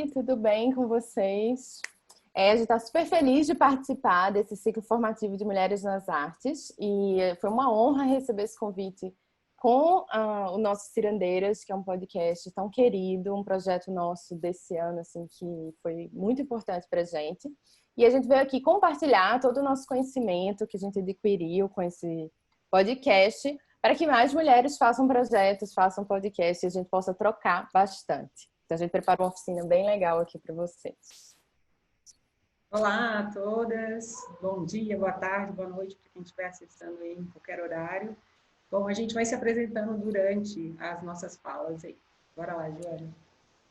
Oi, tudo bem com vocês? A gente está super feliz de participar desse ciclo formativo de Mulheres nas Artes e foi uma honra receber esse convite com o nosso Cirandeiras, que é um podcast tão querido, um projeto nosso desse ano assim, que foi muito importante para a gente. E a gente veio aqui compartilhar todo o nosso conhecimento que a gente adquiriu com esse podcast para que mais mulheres façam projetos, façam podcast e a gente possa trocar bastante. Então, a gente preparou uma oficina bem legal aqui para vocês. Olá a todas, bom dia, boa tarde, boa noite para quem estiver assistindo aí em qualquer horário. Bom, a gente vai se apresentando durante as nossas falas aí. Bora lá, Joana.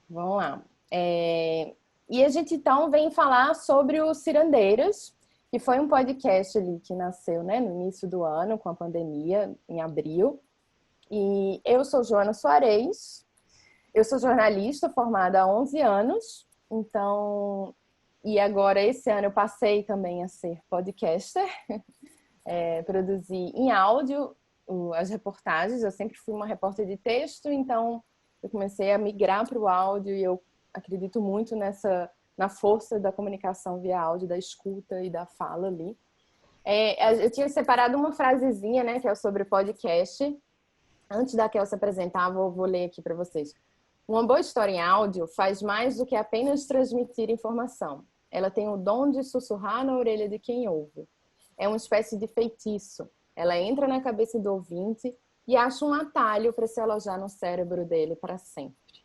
Vamos lá. E a gente então vem falar sobre o Cirandeiras, que foi um podcast ali que nasceu, né, no início do ano, com a pandemia, em abril. E eu sou Joana Soares, eu sou jornalista formada há 11 anos, então... E agora, esse ano, eu passei também a ser podcaster, produzi em áudio as reportagens. Eu sempre fui uma repórter de texto, então eu comecei a migrar para o áudio e eu acredito muito na força da comunicação via áudio, da escuta e da fala ali. Eu tinha separado uma frasezinha, né, que é sobre podcast. Antes da Kel se apresentar, vou ler aqui para vocês. Uma boa história em áudio faz mais do que apenas transmitir informação. Ela tem o dom de sussurrar na orelha de quem ouve. É uma espécie de feitiço. Ela entra na cabeça do ouvinte e acha um atalho para se alojar no cérebro dele para sempre.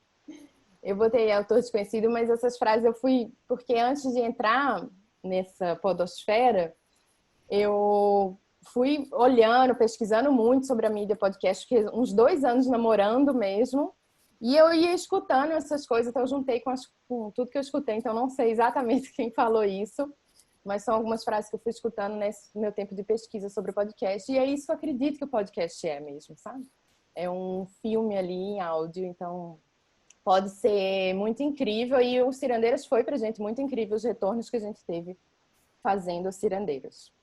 Eu botei autor desconhecido, mas essas frases eu fui... Porque antes de entrar nessa podosfera, eu fui olhando, pesquisando muito sobre a mídia podcast, fiquei uns 2 anos namorando mesmo, e eu ia escutando essas coisas, então eu juntei com tudo que eu escutei, então não sei exatamente quem falou isso, mas são algumas frases que eu fui escutando nesse meu tempo de pesquisa sobre o podcast, e é isso que eu acredito que o podcast é mesmo, sabe? É um filme ali em áudio, então pode ser muito incrível, e o Cirandeiras foi pra gente muito incrível os retornos que a gente teve fazendo os Cirandeiros.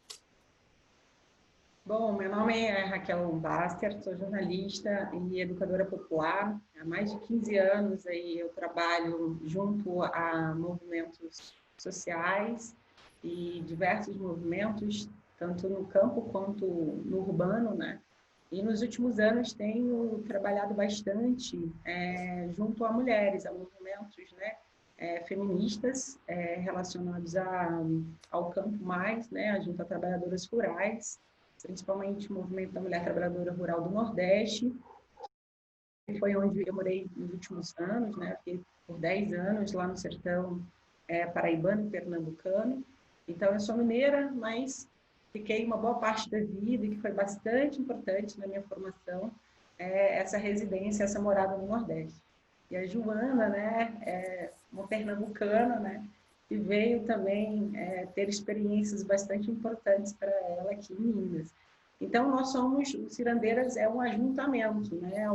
Bom, meu nome é Raquel Baster, sou jornalista e educadora popular. Há mais de 15 anos aí eu trabalho junto a movimentos sociais e diversos movimentos, tanto no campo quanto no urbano, né? E nos últimos anos tenho trabalhado bastante junto a mulheres, a movimentos, né? Feministas relacionados ao campo mais, né? Junto a trabalhadoras rurais, principalmente o movimento da mulher trabalhadora rural do Nordeste, que foi onde eu morei nos últimos anos, né? Fiquei por 10 anos lá no sertão paraibano e pernambucano. Então, eu sou mineira, mas fiquei uma boa parte da vida, e que foi bastante importante na minha formação, essa residência, essa morada no Nordeste. E a Joana, né, é uma pernambucana, né, e veio também ter experiências bastante importantes para ela aqui em Minas. Então, nós somos, o Cirandeiras é um ajuntamento, né,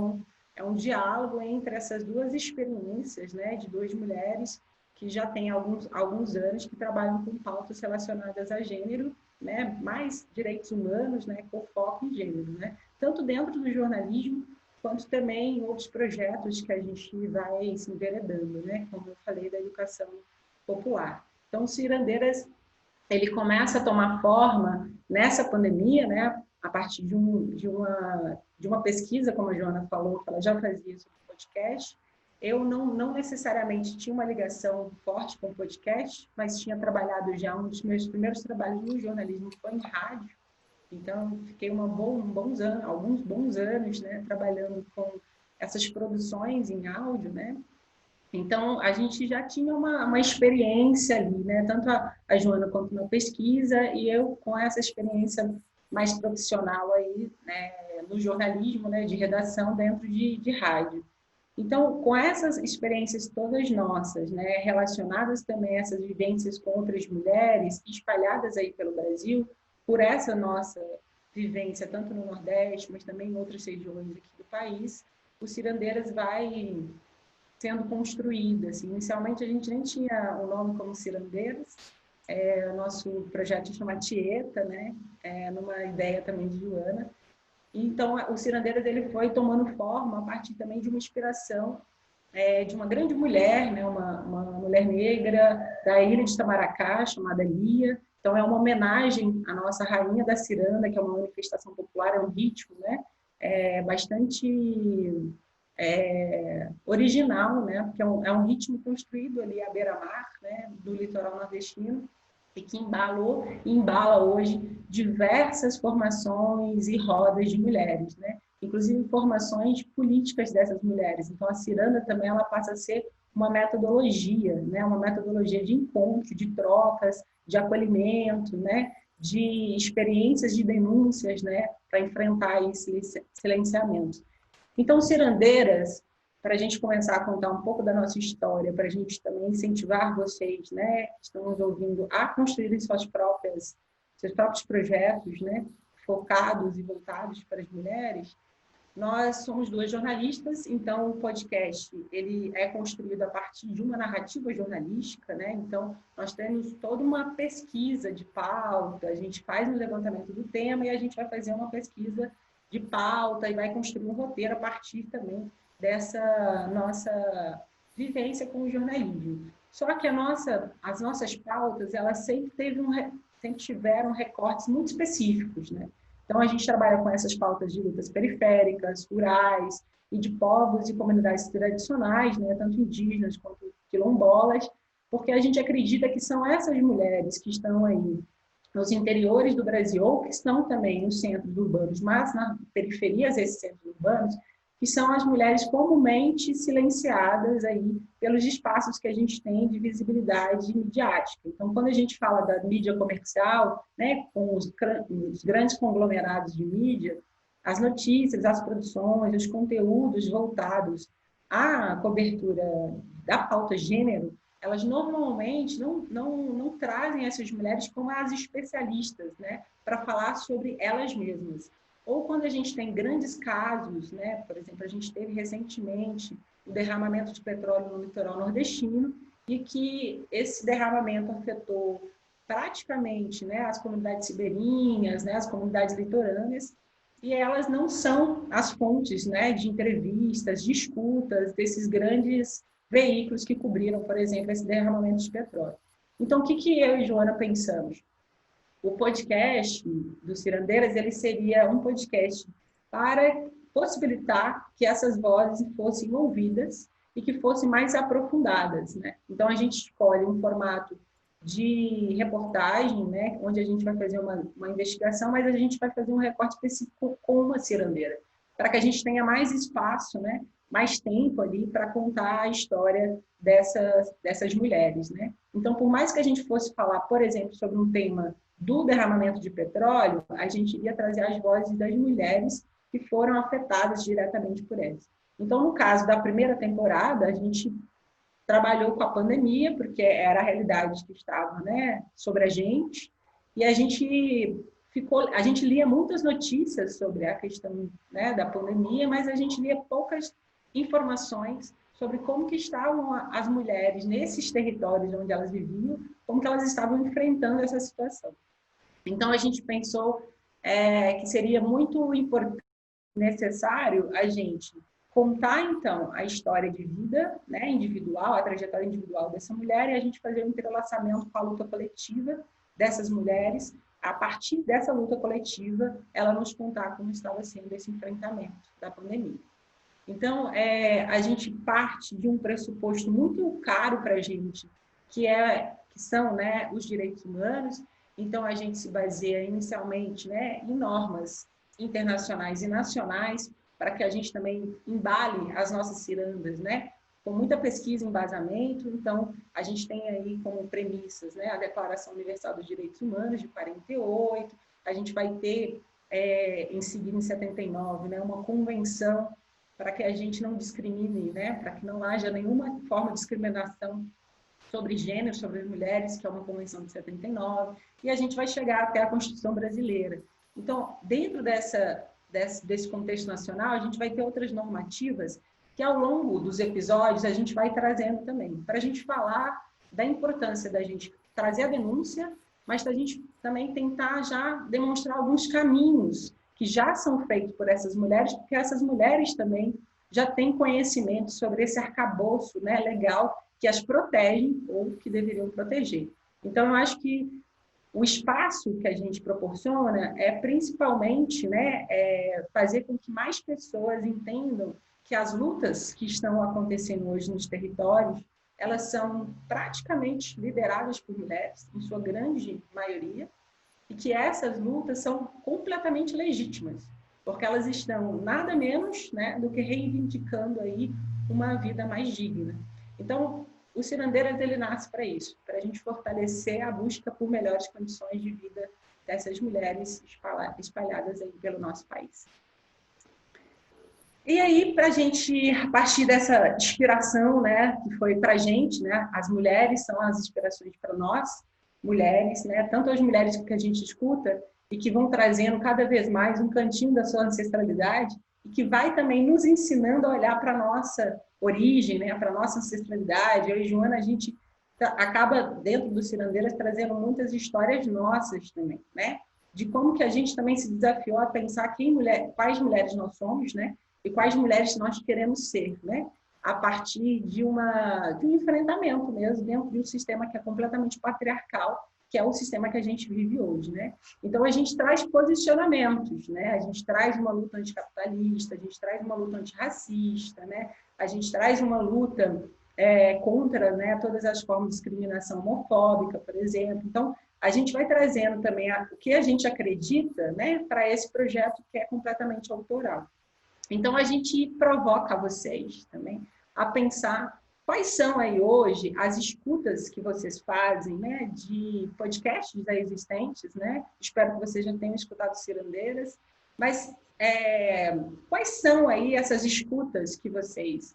é um diálogo entre essas duas experiências, né, de duas mulheres que já têm alguns anos que trabalham com pautas relacionadas a gênero, né, mais direitos humanos, né, com foco em gênero, né, tanto dentro do jornalismo, quanto também em outros projetos que a gente vai se enveredando, né, como eu falei, da educação popular. Então, o Cirandeiras, ele começa a tomar forma nessa pandemia, né, a partir de uma pesquisa, como a Joana falou, que ela já fazia sobre podcast. Eu não necessariamente tinha uma ligação forte com o podcast, mas tinha trabalhado já, um dos meus primeiros trabalhos no jornalismo foi em rádio. Então, fiquei alguns bons anos, né, trabalhando com essas produções em áudio, né. Então, a gente já tinha uma experiência ali, né, tanto a Joana quanto na pesquisa, e eu com essa experiência mais profissional aí, né, no jornalismo, né, de redação dentro de rádio. Então, com essas experiências todas nossas, né, relacionadas também a essas vivências com outras mulheres, espalhadas aí pelo Brasil, por essa nossa vivência, tanto no Nordeste, mas também em outras regiões aqui do país, o Cirandeiras vai sendo construída. Assim. Inicialmente, a gente nem tinha o nome como Cirandeiras, o nosso projeto chama Tieta, né, numa ideia também de Joana. Então, o Cirandeiras ele foi tomando forma a partir também de uma inspiração de uma grande mulher, né, uma mulher negra da ilha de Itamaracá, chamada Lia. Então, é uma homenagem à nossa rainha da ciranda, que é uma manifestação popular, é um ritmo, né, bastante original, né, porque é um ritmo construído ali à beira-mar, né, do litoral nordestino, e que embalou e embala hoje diversas formações e rodas de mulheres, né? Inclusive formações políticas dessas mulheres. Então, a ciranda também ela passa a ser uma metodologia, né? Uma metodologia de encontro, de trocas, de acolhimento, né? De experiências de denúncias, né? Para enfrentar esse silenciamento. Então, cirandeiras, para a gente começar a contar um pouco da nossa história, para a gente também incentivar vocês, né, que estão nos ouvindo, a construírem seus próprios projetos, né, focados e voltados para as mulheres. Nós somos duas jornalistas, então o podcast ele é construído a partir de uma narrativa jornalística, né? Então nós temos toda uma pesquisa de pauta, a gente faz um levantamento do tema e a gente vai fazer uma pesquisa de pauta e vai construir um roteiro a partir também dessa nossa vivência com o jornalismo. Só que as nossas pautas, elas sempre tiveram recortes muito específicos, né? Então, a gente trabalha com essas pautas de lutas periféricas, rurais e de povos e comunidades tradicionais, né, tanto indígenas quanto quilombolas, porque a gente acredita que são essas mulheres que estão aí nos interiores do Brasil, ou que estão também nos centros urbanos, mas nas periferias desses centros urbanos, que são as mulheres comumente silenciadas aí pelos espaços que a gente tem de visibilidade midiática. Então, quando a gente fala da mídia comercial, né, com os grandes conglomerados de mídia, as notícias, as produções, os conteúdos voltados à cobertura da pauta gênero, elas normalmente não trazem essas mulheres como as especialistas, né, para falar sobre elas mesmas. Ou quando a gente tem grandes casos, né? Por exemplo, a gente teve recentemente o derramamento de petróleo no litoral nordestino e que esse derramamento afetou praticamente, né, as comunidades ribeirinhas, né, as comunidades litorâneas, e elas não são as fontes, né, de entrevistas, de escutas desses grandes veículos que cobriram, por exemplo, esse derramamento de petróleo. Então, o que eu e Joana pensamos? O podcast do Cirandeiras, ele seria um podcast para possibilitar que essas vozes fossem ouvidas e que fossem mais aprofundadas, né? Então, a gente escolhe um formato de reportagem, né, onde a gente vai fazer uma investigação, mas a gente vai fazer um recorte específico com uma cirandeira, para que a gente tenha mais espaço, né, mais tempo ali para contar a história dessas mulheres, né? Então, por mais que a gente fosse falar, por exemplo, sobre um tema do derramamento de petróleo, a gente iria trazer as vozes das mulheres que foram afetadas diretamente por elas. Então, no caso da primeira temporada, a gente trabalhou com a pandemia, porque era a realidade que estava, né, sobre a gente, e a gente lia muitas notícias sobre a questão, né, da pandemia, mas a gente lia poucas informações sobre como que estavam as mulheres nesses territórios onde elas viviam, como que elas estavam enfrentando essa situação. Então, a gente pensou que seria muito importante, necessário a gente contar, então, a história de vida, né, individual, a trajetória individual dessa mulher, e a gente fazer um entrelaçamento com a luta coletiva dessas mulheres. A partir dessa luta coletiva, ela nos contar como estava sendo esse enfrentamento da pandemia. Então, a gente parte de um pressuposto muito caro para a gente, que são, né, os direitos humanos. Então, a gente se baseia inicialmente, né, em normas internacionais e nacionais, para que a gente também embale as nossas cirandas, né, com muita pesquisa e embasamento. Então, a gente tem aí como premissas, né, a Declaração Universal dos Direitos Humanos, de 48, a gente vai ter, em seguida, em 79, né, uma convenção para que a gente não discrimine, né, para que não haja nenhuma forma de discriminação sobre gênero, sobre as mulheres, que é uma convenção de 79, e a gente vai chegar até a Constituição Brasileira. Então, dentro desse contexto nacional, a gente vai ter outras normativas que, ao longo dos episódios, a gente vai trazendo também, para a gente falar da importância da gente trazer a denúncia, mas da gente também tentar já demonstrar alguns caminhos que já são feitos por essas mulheres, porque essas mulheres também já têm conhecimento sobre esse arcabouço, né, legal que as protegem ou que deveriam proteger. Então, eu acho que o espaço que a gente proporciona é principalmente, né, fazer com que mais pessoas entendam que as lutas que estão acontecendo hoje nos territórios, elas são praticamente lideradas por mulheres, em sua grande maioria, e que essas lutas são completamente legítimas, porque elas estão nada menos, né, do que reivindicando aí uma vida mais digna. Então, o Cirandeiras, ele nasce para isso, para a gente fortalecer a busca por melhores condições de vida dessas mulheres espalhadas aí pelo nosso país. E aí, para a gente, a partir dessa inspiração, né, que foi para a gente, né, as mulheres são as inspirações para nós, mulheres, né, tanto as mulheres que a gente escuta e que vão trazendo cada vez mais um cantinho da sua ancestralidade e que vai também nos ensinando a olhar para a nossa origem, né, para a nossa ancestralidade. Eu e Joana, a gente acaba, dentro do Cirandeiras, trazendo muitas histórias nossas também, né, de como que a gente também se desafiou a pensar quais mulheres nós somos, né, e quais mulheres nós queremos ser, né? A partir de um enfrentamento mesmo, dentro de um sistema que é completamente patriarcal, que é o sistema que a gente vive hoje, né? Então, a gente traz posicionamentos, né? A gente traz uma luta anticapitalista, a gente traz uma luta antirracista, né? A gente traz uma luta contra, né, todas as formas de discriminação homofóbica, por exemplo. Então, a gente vai trazendo também o que a gente acredita, né, para esse projeto que é completamente autoral. Então, a gente provoca vocês também a pensar quais são aí hoje as escutas que vocês fazem, né, de podcasts já existentes, né? Espero que vocês já tenham escutado Cirandeiras, mas quais são aí essas escutas que vocês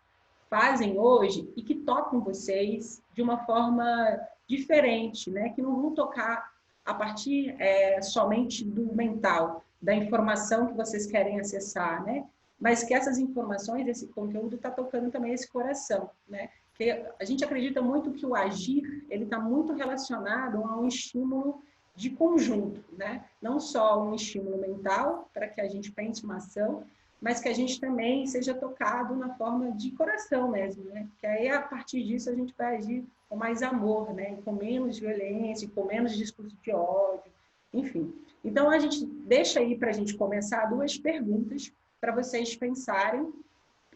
fazem hoje e que tocam vocês de uma forma diferente, né? Que não vão tocar a partir somente do mental, da informação que vocês querem acessar, né? Mas que essas informações, esse conteúdo está tocando também esse coração, né? Que a gente acredita muito que o agir, ele está muito relacionado a um estímulo de conjunto, né? Não só um estímulo mental, para que a gente pense uma ação, mas que a gente também seja tocado na forma de coração mesmo, né? Que aí, a partir disso, a gente vai agir com mais amor, né? Com menos violência, com menos discurso de ódio, enfim. Então, a gente deixa aí para a gente começar 2 perguntas para vocês pensarem,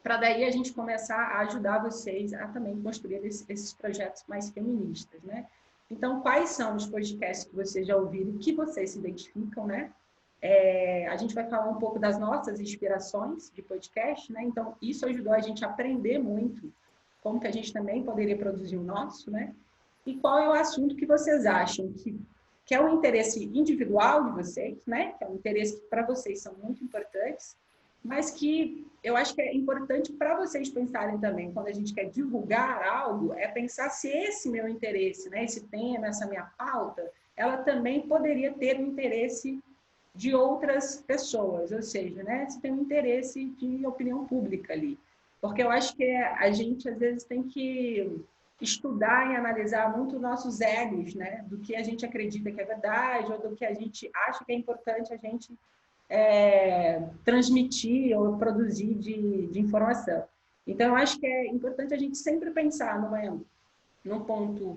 para daí a gente começar a ajudar vocês a também construir esses projetos mais feministas, né? Então, quais são os podcasts que vocês já ouviram, que vocês se identificam, né? A gente vai falar um pouco das nossas inspirações de podcast, né? Então, isso ajudou a gente a aprender muito como que a gente também poderia produzir o nosso, né? E qual é o assunto que vocês acham que é um interesse individual de vocês, né? Que é um interesse que para vocês são muito importantes, mas que eu acho que é importante para vocês pensarem também, quando a gente quer divulgar algo, é pensar se esse meu interesse, né, esse tema, essa minha pauta, ela também poderia ter um interesse de outras pessoas, ou seja, né, se tem um interesse de opinião pública ali. Porque eu acho que a gente, às vezes, tem que estudar e analisar muito os nossos egos, né, do que a gente acredita que é verdade ou do que a gente acha que é importante a gente transmitir ou produzir de informação. Então, eu acho que é importante a gente sempre pensar num ponto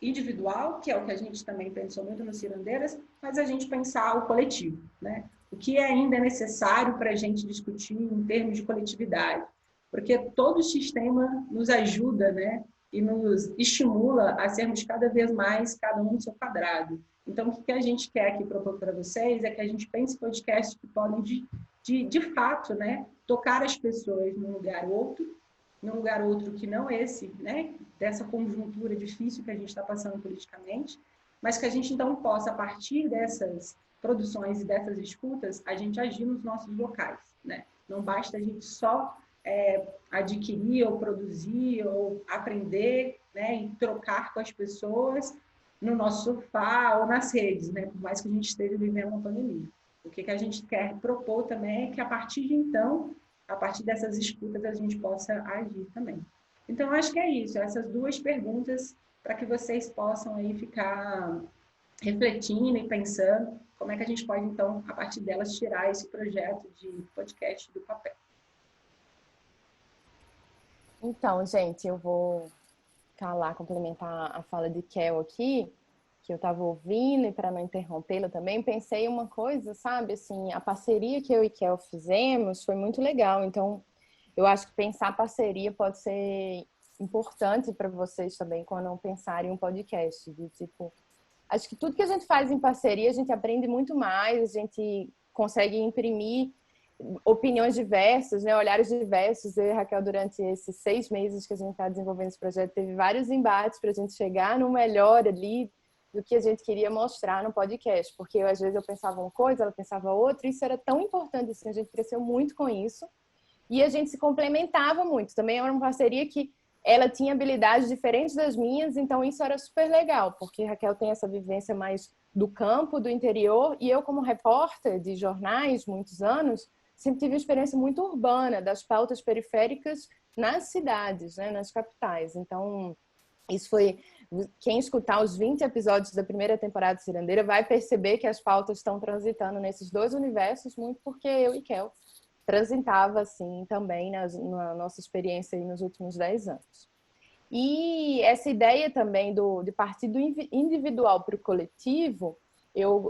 individual, que é o que a gente também pensou muito no Cirandeiras, mas a gente pensar o coletivo, né? O que ainda é necessário para a gente discutir em termos de coletividade, porque todo o sistema nos ajuda, né? E nos estimula a sermos cada vez mais, cada um no seu quadrado. Então, o que a gente quer aqui propor para vocês é que a gente pense podcasts que podem, de fato, né, tocar as pessoas num lugar outro que não esse, né, dessa conjuntura difícil que a gente está passando politicamente, mas que a gente, então, possa, a partir dessas produções e dessas escutas, a gente agir nos nossos locais, né? Não basta a gente só adquirir ou produzir ou aprender, né, e trocar com as pessoas no nosso sofá ou nas redes, né? Por mais que a gente esteja vivendo uma pandemia. O que a gente quer propor também é que, a partir de então, a partir dessas escutas, a gente possa agir também. Então, acho que é isso, essas 2 perguntas para que vocês possam aí ficar refletindo e pensando como é que a gente pode, então, a partir delas, tirar esse projeto de podcast do papel. Então, gente, eu vou calar, complementar a fala de Kel aqui, que eu estava ouvindo, e para não interrompê-la também, pensei em uma coisa, sabe? Assim, a parceria que eu e Kel fizemos foi muito legal. Então, eu acho que pensar parceria pode ser importante para vocês também quando pensarem em um podcast. De tipo, acho que tudo que a gente faz em parceria, a gente aprende muito mais, a gente consegue imprimir opiniões diversas, né, olhares diversos. Eu e a Raquel, durante esses 6 meses que a gente está desenvolvendo esse projeto, teve vários embates para a gente chegar no melhor ali do que a gente queria mostrar no podcast, porque às vezes eu pensava uma coisa, ela pensava outra, e isso era tão importante, assim, a gente cresceu muito com isso, e a gente se complementava muito. Também era uma parceria que ela tinha habilidades diferentes das minhas, então isso era super legal, porque a Raquel tem essa vivência mais do campo, do interior, e eu, como repórter de jornais, muitos anos, sempre tive uma experiência muito urbana, das pautas periféricas nas cidades, né, nas capitais. Então, isso foi... Quem escutar os 20 episódios da primeira temporada de Cirandeira vai perceber que as pautas estão transitando nesses dois universos, muito porque eu e Kel transitava assim também na nossa experiência aí nos últimos 10 anos. E essa ideia também de partir do individual para o coletivo, eu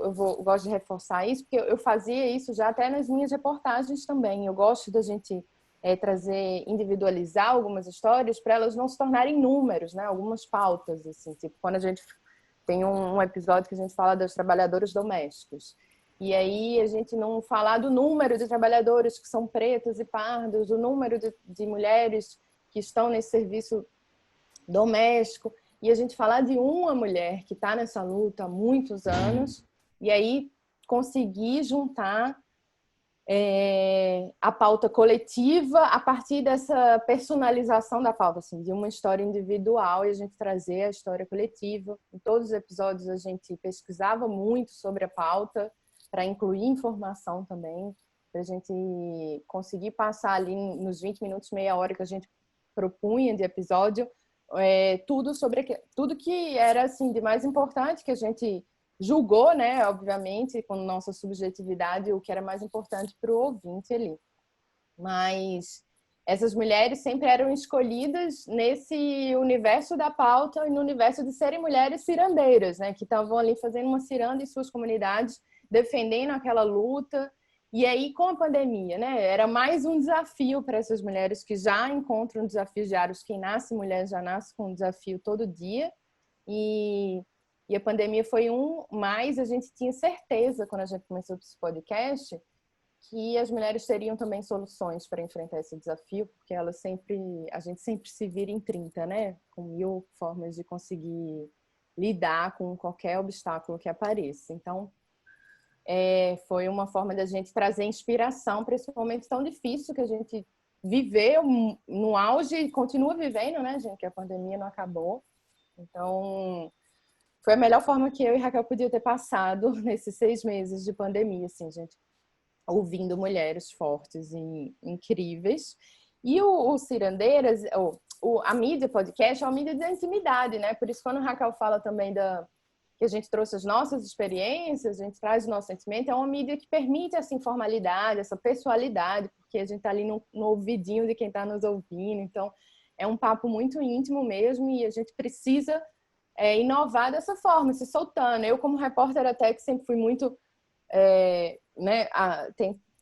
gosto de reforçar isso, porque eu fazia isso já até nas minhas reportagens também. Eu gosto da gente trazer, individualizar algumas histórias para elas não se tornarem números, né? Algumas pautas, assim, tipo quando a gente tem um episódio que a gente fala dos trabalhadores domésticos. E aí a gente não falar do número de trabalhadores que são pretos e pardos, o número de mulheres que estão nesse serviço doméstico, e a gente falar de uma mulher que está nessa luta há muitos anos, e aí conseguir juntar a pauta coletiva a partir dessa personalização da pauta, assim, de uma história individual, e a gente trazer a história coletiva. Em todos os episódios a gente pesquisava muito sobre a pauta, para incluir informação também, para a gente conseguir passar ali nos 20 minutos, meia hora que a gente propunha de episódio, tudo sobre tudo que era assim de mais importante, que a gente julgou, né, obviamente, com nossa subjetividade, o que era mais importante para o ouvinte ali. Mas essas mulheres sempre eram escolhidas nesse universo da pauta e no universo de serem mulheres cirandeiras, né, que estavam ali fazendo uma ciranda em suas comunidades, defendendo aquela luta. E aí, com a pandemia, né, era mais um desafio para essas mulheres que já encontram desafios diários. Quem nasce mulher já nasce com um desafio todo dia. E a pandemia foi mas a gente tinha certeza, quando a gente começou esse podcast, que as mulheres teriam também soluções para enfrentar esse desafio, porque a gente sempre se vira em 30, né? Com 1000 formas de conseguir lidar com qualquer obstáculo que apareça. Então, foi uma forma da gente trazer inspiração para esse momento tão difícil que a gente viveu no auge e continua vivendo, né, gente? Que a pandemia não acabou. Então, foi a melhor forma que eu e Raquel podia ter passado nesses 6 meses de pandemia, assim, gente, ouvindo mulheres fortes e incríveis. E o Cirandeiras, a mídia podcast é uma mídia de intimidade, né? Por isso, quando a Raquel fala também que a gente trouxe as nossas experiências, a gente traz o nosso sentimento, é uma mídia que permite essa informalidade, essa pessoalidade, porque a gente está ali no ouvidinho de quem está nos ouvindo. Então, é um papo muito íntimo mesmo, e a gente precisa inovar dessa forma, se soltando. Eu, como repórter, até que sempre fui muito né,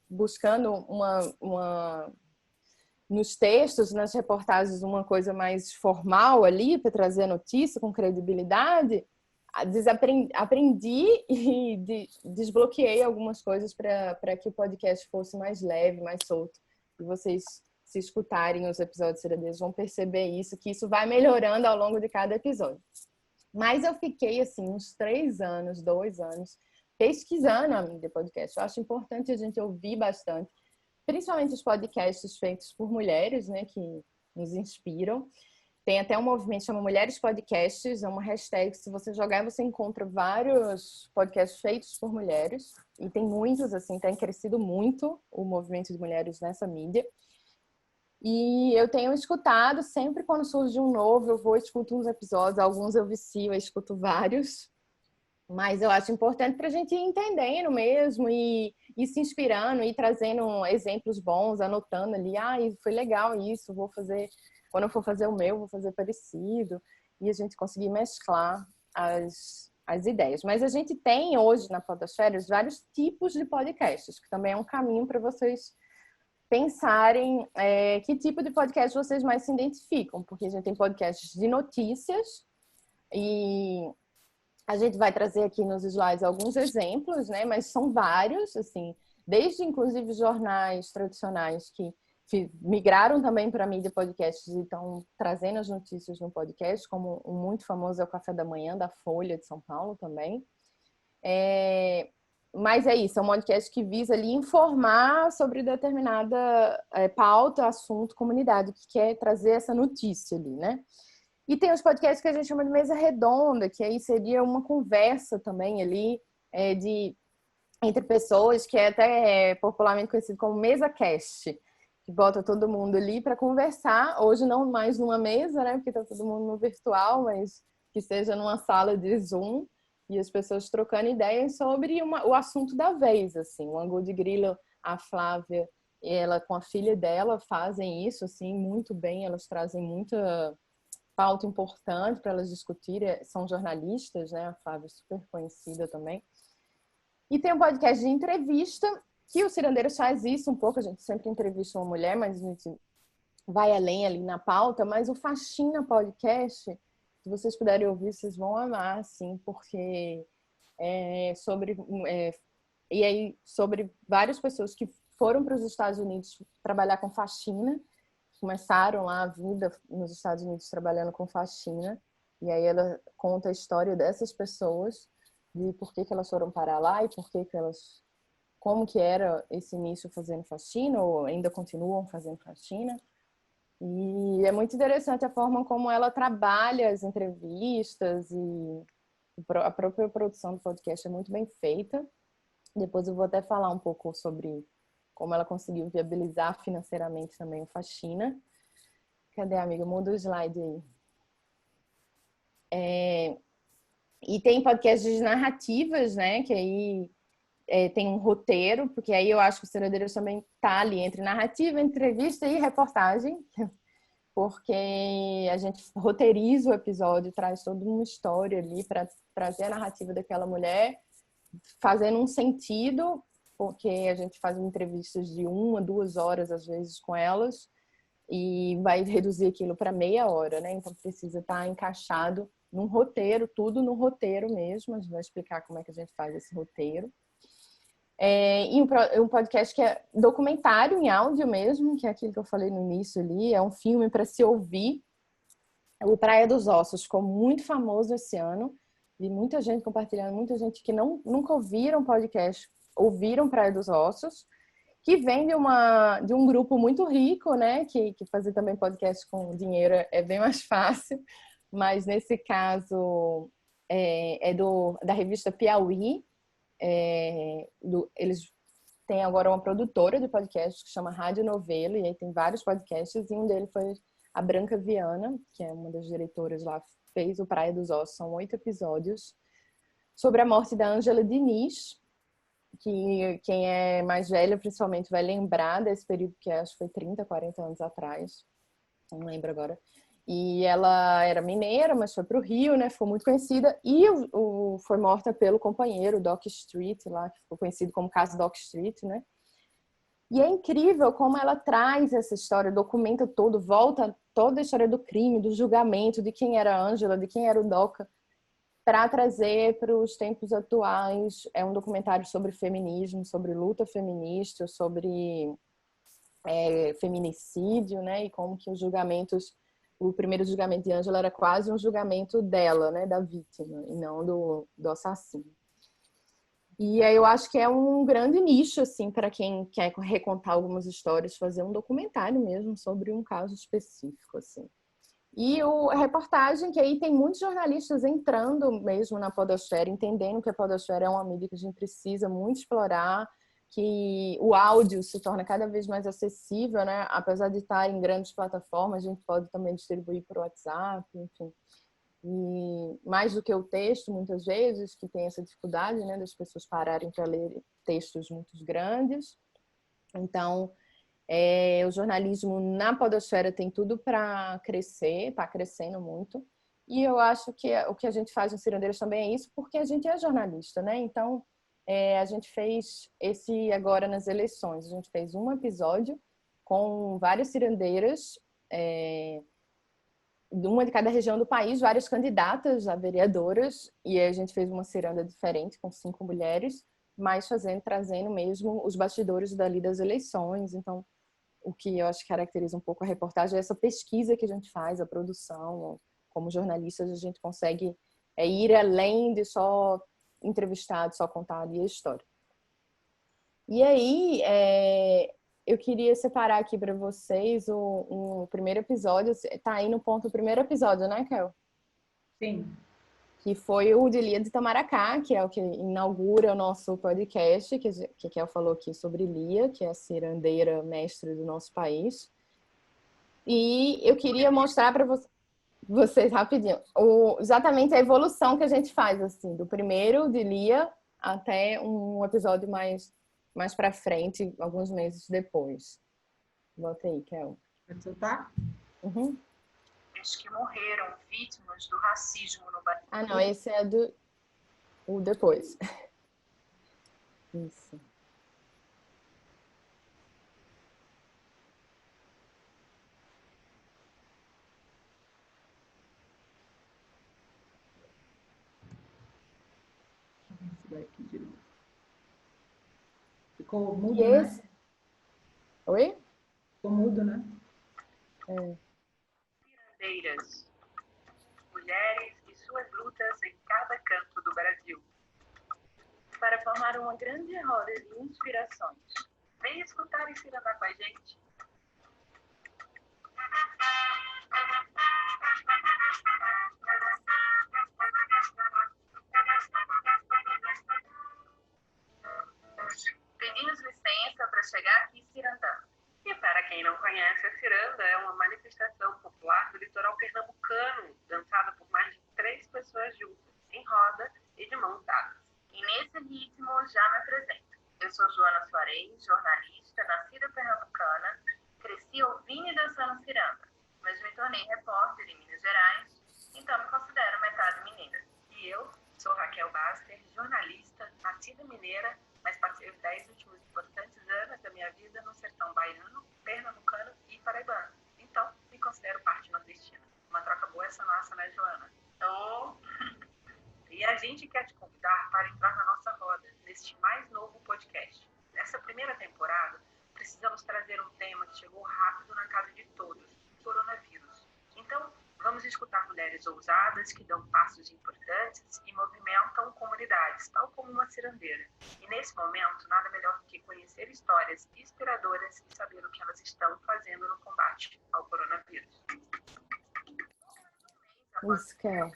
buscando nos textos, nas reportagens, uma coisa mais formal ali, para trazer a notícia com credibilidade. Aprendi e desbloqueei algumas coisas para que o podcast fosse mais leve, mais solto. E vocês, se escutarem os episódios cerandeiros, vão perceber isso, que isso vai melhorando ao longo de cada episódio. Mas eu fiquei, assim, uns 3 anos, 2 anos, pesquisando a mídia podcast. Eu acho importante a gente ouvir bastante, principalmente os podcasts feitos por mulheres, né, que nos inspiram. Tem até um movimento que chama Mulheres Podcasts, é uma hashtag, se você jogar, você encontra vários podcasts feitos por mulheres, e tem muitos, assim, tem crescido muito o movimento de mulheres nessa mídia. E eu tenho escutado, sempre quando surge um novo, eu vou e escuto uns episódios, alguns eu vicio, eu escuto vários, mas eu acho importante para a gente ir entendendo mesmo e se inspirando e trazendo exemplos bons, anotando ali, foi legal isso, vou fazer quando eu for fazer o meu, vou fazer parecido, e a gente conseguir mesclar as ideias. Mas a gente tem hoje na Podosfera vários tipos de podcasts, que também é um caminho para vocês pensarem que tipo de podcast vocês mais se identificam, porque a gente tem podcasts de notícias e a gente vai trazer aqui nos slides alguns exemplos, né? Mas são vários, assim, desde inclusive jornais tradicionais que migraram também para a mídia podcasts e estão trazendo as notícias no podcast, como um muito famoso é o Café da Manhã, da Folha de São Paulo também. Mas é isso, é um podcast que visa ali informar sobre determinada pauta, assunto, comunidade, que quer trazer essa notícia ali, né? E tem os podcasts que a gente chama de mesa redonda, que aí seria uma conversa também ali entre pessoas, que é até popularmente conhecido como mesa cast, que bota todo mundo ali para conversar. Hoje não mais numa mesa, né? Porque tá todo mundo no virtual, mas que seja numa sala de Zoom e as pessoas trocando ideias sobre o assunto da vez, assim. O Angu de Grilo, a Flávia, ela com a filha dela fazem isso assim muito bem. Elas trazem muita pauta importante para elas discutirem, são jornalistas, né? A Flávia é super conhecida também. E tem um podcast de entrevista, que o Cirandeiros faz isso um pouco, a gente sempre entrevista uma mulher, mas a gente vai além ali na pauta, mas o Faxina Podcast, se vocês puderem ouvir, vocês vão amar, assim, porque e aí sobre várias pessoas que foram para os Estados Unidos trabalhar com faxina, começaram lá a vida nos Estados Unidos trabalhando com faxina, e aí ela conta a história dessas pessoas, de por que elas foram parar lá e por que elas, como que era esse início fazendo faxina, ou ainda continuam fazendo faxina. E é muito interessante a forma como ela trabalha as entrevistas e a própria produção do podcast é muito bem feita. Depois eu vou até falar um pouco sobre como ela conseguiu viabilizar financeiramente também o Faxina. Cadê, amiga? Muda o slide aí. E tem podcasts de narrativas, né? Que aí tem um roteiro, porque aí eu acho que o Cirandeiros também tá ali entre narrativa, entrevista e reportagem, porque a gente roteiriza o episódio, traz toda uma história ali para trazer a narrativa daquela mulher, fazendo um sentido, porque a gente faz entrevistas de 1 a 2 horas, às vezes, com elas, e vai reduzir aquilo para meia hora, né? Então precisa estar encaixado num roteiro, tudo no roteiro mesmo. A gente vai explicar como é que a gente faz esse roteiro. E um podcast que é documentário em áudio mesmo, que é aquilo que eu falei no início ali, é um filme para se ouvir. O Praia dos Ossos ficou muito famoso esse ano, vi muita gente compartilhando, muita gente que nunca ouviram podcast, ouviram Praia dos Ossos, que vem de um grupo muito rico, né? Que fazer também podcast com dinheiro é bem mais fácil, mas nesse caso da revista Piauí. Eles têm agora uma produtora de podcast que chama Rádio Novelo, e aí tem vários podcasts, e um deles foi a Branca Viana, que é uma das diretoras lá, fez o Praia dos Ossos, são 8 episódios, sobre a morte da Ângela Diniz, que quem é mais velho principalmente vai lembrar desse período, que acho que foi 30, 40 anos atrás, não lembro agora. E ela era mineira, mas foi para o Rio, né? Ficou muito conhecida. E foi morta pelo companheiro, Doc Street, lá, que ficou conhecido como caso Doc Street, né? E é incrível como ela traz essa história, documenta todo, volta toda a história do crime, do julgamento, de quem era a Ângela, de quem era o Doca, para trazer para os tempos atuais. É um documentário sobre feminismo, sobre luta feminista, sobre feminicídio, né? E como que os julgamentos, o primeiro julgamento de Ângela era quase um julgamento dela, né? Da vítima, e não do assassino. E aí eu acho que é um grande nicho, assim, para quem quer recontar algumas histórias, fazer um documentário mesmo sobre um caso específico, assim. E a reportagem, que aí tem muitos jornalistas entrando mesmo na podosfera, entendendo que a podosfera é uma mídia que a gente precisa muito explorar, que o áudio se torna cada vez mais acessível, né? Apesar de estar em grandes plataformas, a gente pode também distribuir por WhatsApp, enfim. E mais do que o texto, muitas vezes, que tem essa dificuldade, né, das pessoas pararem para ler textos muito grandes. Então, O jornalismo na podosfera tem tudo para crescer, está crescendo muito. E eu acho que o que a gente faz no Cirandeiras também é isso, porque a gente é jornalista, né? Então, a gente fez esse agora nas eleições. A gente fez um episódio com várias cirandeiras, uma de cada região do país, várias candidatas a vereadoras, e a gente fez uma ciranda diferente com 5 mulheres, mas trazendo mesmo os bastidores dali das eleições. Então, o que eu acho que caracteriza um pouco a reportagem é essa pesquisa que a gente faz, a produção. Como jornalistas, a gente consegue ir além de só entrevistar, de só contar ali a história. E aí, eu queria separar aqui para vocês o primeiro episódio. Tá aí no ponto o primeiro episódio, né, Kel? Sim. Que foi o de Lia de Itamaracá, que é o que inaugura o nosso podcast, que Kel falou aqui sobre Lia, que é a cirandeira mestre do nosso país. E eu queria mostrar para vocês rapidinho, exatamente a evolução que a gente faz, assim, do primeiro de Lia até um episódio mais para frente, alguns meses depois. Bota aí, Kel. Você tá? Uhum. Que morreram vítimas do racismo no Brasil. Ah, não, esse é o depois. Isso. Ficou mudo, né? Oi? Ficou mudo, né? Cirandeiras. Mulheres e suas lutas em cada canto do Brasil. Para formar uma grande roda de inspirações. Vem escutar e cirandar com a gente. Pedimos licença para chegar aqui cirandando. E para quem não conhece, a ciranda é uma manifestação popular do litoral pernambucano, dançada por mais de 3 pessoas juntas, em roda e de mãos dadas. E nesse ritmo já me apresento. Eu sou Joana Soares, jornalista, nascida pernambucana, cresci ouvindo e dançando ciranda, mas me tornei repórter em Minas Gerais, então me considero metade mineira. E eu sou Raquel Baster, jornalista, nascida mineira, mas passei os 10 últimos importantes anos da minha vida no sertão baiano, pernambucano e paraibano. Então, me considero parte nordestina. Uma troca boa essa nossa, né, Joana? Oh. E a gente quer te convidar para entrar na nossa roda, neste mais novo podcast. Nessa primeira temporada, precisamos trazer um tema que chegou rápido na casa de todos, o coronavírus. Então, vamos escutar mulheres ousadas que dão passos importantes e movimentam comunidades, tal como uma cirandeira. E nesse momento, nada melhor do que conhecer histórias inspiradoras e saber o que elas estão fazendo no combate ao coronavírus. Isso, Kel.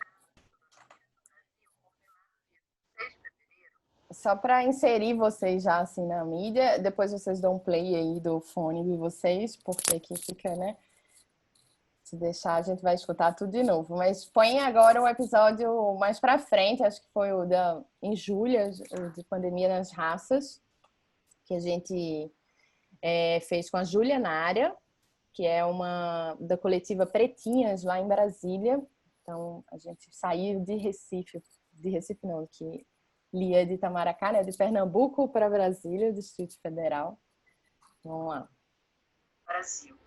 Só para inserir vocês já assim na mídia, depois vocês dão um play aí do fone de vocês, porque aqui fica, né? Se deixar, a gente vai escutar tudo de novo. Mas põe agora um episódio mais para frente, acho que foi em julho, o de Pandemia nas Raças, que a gente fez com a Júlia Nária, que é uma da coletiva Pretinhas, lá em Brasília. Então, a gente saiu de Recife não, que Lia de Itamaracá, né? De Pernambuco para Brasília, Distrito Federal. Vamos lá. Brasil.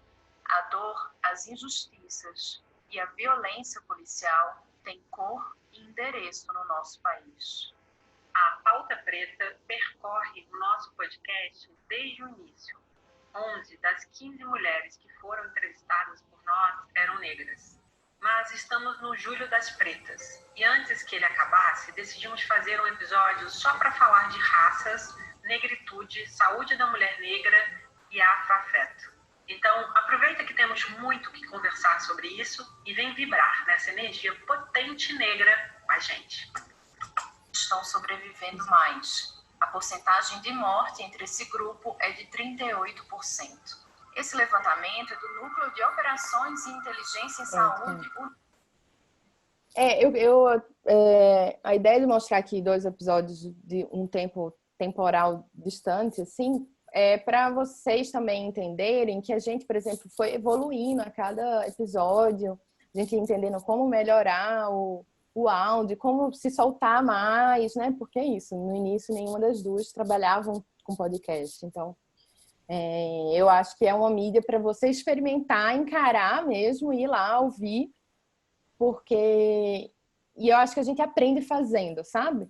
A dor, as injustiças e a violência policial têm cor e endereço no nosso país. A Pauta Preta percorre o nosso podcast desde o início. 11 das 15 mulheres que foram entrevistadas por nós eram negras. Mas estamos no Julho das Pretas. E antes que ele acabasse, decidimos fazer um episódio só para falar de raças, negritude, saúde da mulher negra e afroafeto. Então, aproveita que temos muito que conversar sobre isso e vem vibrar nessa energia potente negra com a gente. Estão sobrevivendo mais. A porcentagem de morte entre esse grupo é de 38%. Esse levantamento é do Núcleo de Operações e Inteligência em Saúde. A ideia de mostrar aqui 2 episódios de um tempo temporal distante, assim, para vocês também entenderem que a gente, por exemplo, foi evoluindo a cada episódio, a gente entendendo como melhorar o áudio, como se soltar mais, né? Porque é isso, no início nenhuma das duas trabalhavam com podcast. Então, eu acho que é uma mídia para você experimentar, encarar mesmo, ir lá ouvir, porque... E eu acho que a gente aprende fazendo, sabe?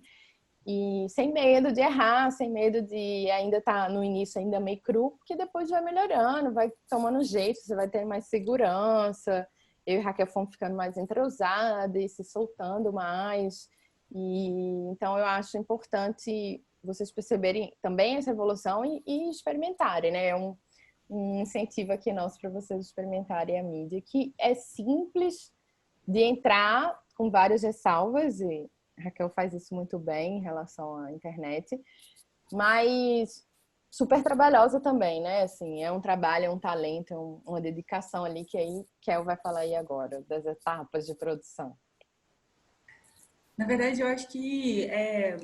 E sem medo de errar, sem medo de ainda estar no início ainda meio cru, porque depois vai melhorando, vai tomando jeito, você vai ter mais segurança. Eu e Raquel fomos ficando mais entrosadas e se soltando mais. E então eu acho importante vocês perceberem também essa evolução e experimentarem, né? É um incentivo aqui nosso para vocês experimentarem a mídia, que é simples de entrar, com várias ressalvas, e a Raquel faz isso muito bem em relação à internet, mas super trabalhosa também, né? Assim, é um trabalho, é um talento, é uma dedicação ali que aí Kel vai falar aí agora, das etapas de produção. Na verdade, eu acho que é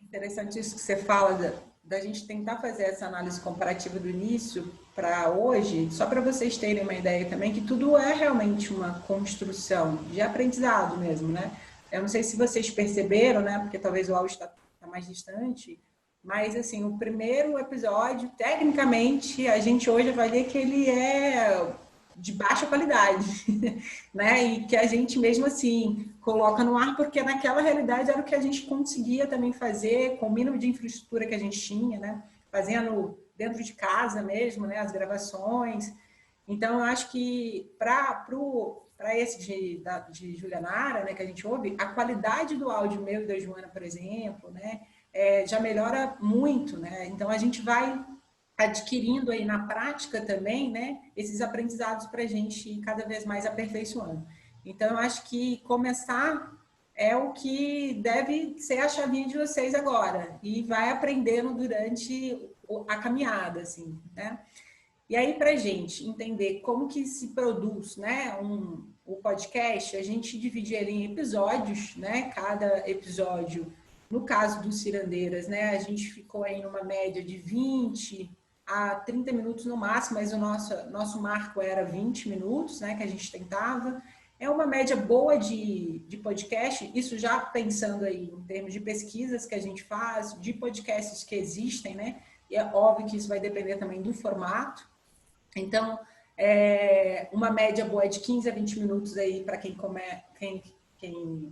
interessante isso que você fala da gente tentar fazer essa análise comparativa do início para hoje, só para vocês terem uma ideia também, que tudo é realmente uma construção de aprendizado mesmo, né? Eu não sei se vocês perceberam, né? Porque talvez o áudio está mais distante, mas assim, o primeiro episódio, tecnicamente, a gente hoje avalia que ele é de baixa qualidade, né? E que a gente mesmo assim coloca no ar porque naquela realidade era o que a gente conseguia também fazer com o mínimo de infraestrutura que a gente tinha, né? Fazendo dentro de casa mesmo, né? As gravações. Então, eu acho que para esse de Julianara, né, que a gente ouve, a qualidade do áudio meu e da Joana, por exemplo, né, já melhora muito, né? Então, a gente vai adquirindo aí na prática também, né, esses aprendizados para a gente ir cada vez mais aperfeiçoando. Então, eu acho que começar é o que deve ser a chavinha de vocês agora e vai aprendendo durante a caminhada, assim, né? E aí, para a gente entender como que se produz, né, o podcast, a gente divide ele em episódios, né? Cada episódio, no caso do Cirandeiras, né, a gente ficou aí numa média de 20 a 30 minutos no máximo, mas o nosso marco era 20 minutos, né, que a gente tentava. É uma média boa de podcast, isso já pensando aí em termos de pesquisas que a gente faz, de podcasts que existem, né? E é óbvio que isso vai depender também do formato. Então, uma média boa é de 15 a 20 minutos aí para quem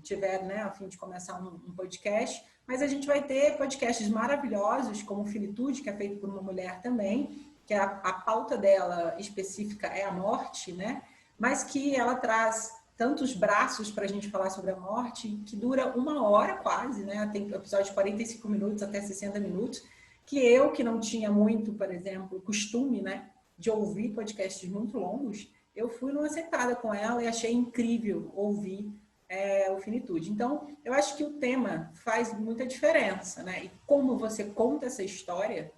tiver, né, a fim de começar um podcast. Mas a gente vai ter podcasts maravilhosos, como o Finitude, que é feito por uma mulher também, que a pauta dela específica é a morte, né? Mas que ela traz tantos braços para a gente falar sobre a morte, que dura 1 hora quase, né? Tem episódio de 45 minutos até 60 minutos, que não tinha muito, por exemplo, costume, né, de ouvir podcasts muito longos, eu fui numa sentada com ela e achei incrível ouvir o Finitude. Então, eu acho que o tema faz muita diferença, né? E como você conta essa história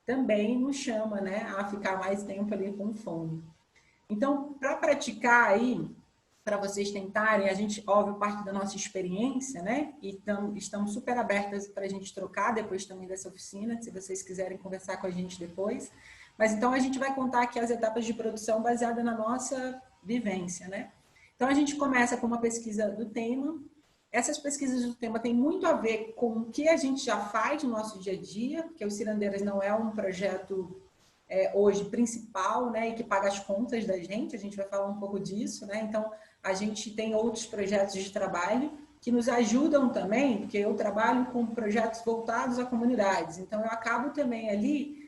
também nos chama, né, a ficar mais tempo ali com fome. Então, para praticar aí, para vocês tentarem, a gente, óbvio, parte da nossa experiência, né? E estamos super abertas para a gente trocar depois também dessa oficina, se vocês quiserem conversar com a gente depois. Mas então a gente vai contar aqui as etapas de produção baseada na nossa vivência, né? Então a gente começa com uma pesquisa do tema. Essas pesquisas do tema têm muito a ver com o que a gente já faz no nosso dia a dia, porque o Cirandeiras não é um projeto hoje principal, né, e que paga as contas da gente, a gente vai falar um pouco disso, né? Então a gente tem outros projetos de trabalho que nos ajudam também, porque eu trabalho com projetos voltados a comunidades, então eu acabo também ali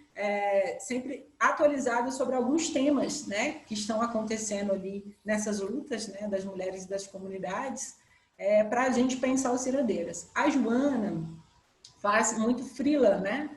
sempre atualizado sobre alguns temas, né, que estão acontecendo ali nessas lutas, né, das mulheres e das comunidades, para a gente pensar o Cirandeiras. A Joana faz muito freela, né,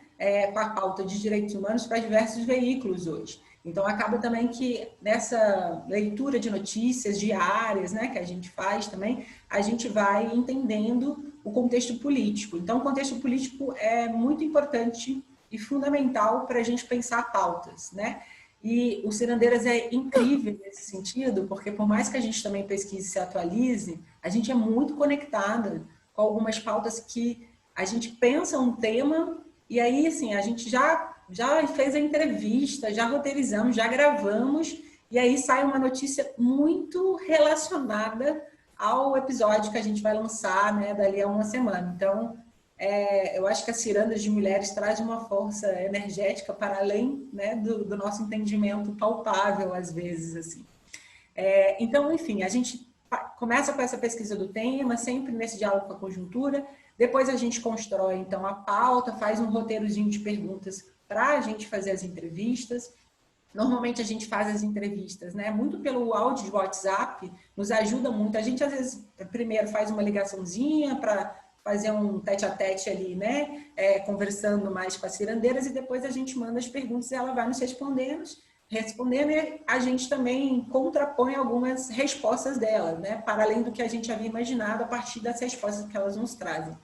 com a pauta de direitos humanos para diversos veículos hoje. Então, acaba também que nessa leitura de notícias diárias, né, que a gente faz também, a gente vai entendendo o contexto político. Então, o contexto político é muito importante e fundamental para a gente pensar pautas, né? E o Cirandeiras é incrível nesse sentido, porque por mais que a gente também pesquise e se atualize, a gente é muito conectada com algumas pautas que a gente pensa um tema e aí, assim, a gente já já fez a entrevista, já roteirizamos, já gravamos, e aí sai uma notícia muito relacionada ao episódio que a gente vai lançar, né, dali a uma semana. Então, eu acho que a Cirandas de Mulheres traz uma força energética para além, né, do nosso entendimento palpável, às vezes, assim. Então, enfim, a gente começa com essa pesquisa do tema, sempre nesse diálogo com a conjuntura, depois a gente constrói, então, a pauta, faz um roteirozinho de perguntas para a gente fazer as entrevistas. Normalmente a gente faz as entrevistas, né, muito pelo áudio de WhatsApp, nos ajuda muito. A gente, às vezes, primeiro faz uma ligaçãozinha para fazer um tete-a-tete ali, né, conversando mais com as cirandeiras, e depois a gente manda as perguntas e ela vai nos respondendo, e a gente também contrapõe algumas respostas delas, né, para além do que a gente havia imaginado a partir das respostas que elas nos trazem.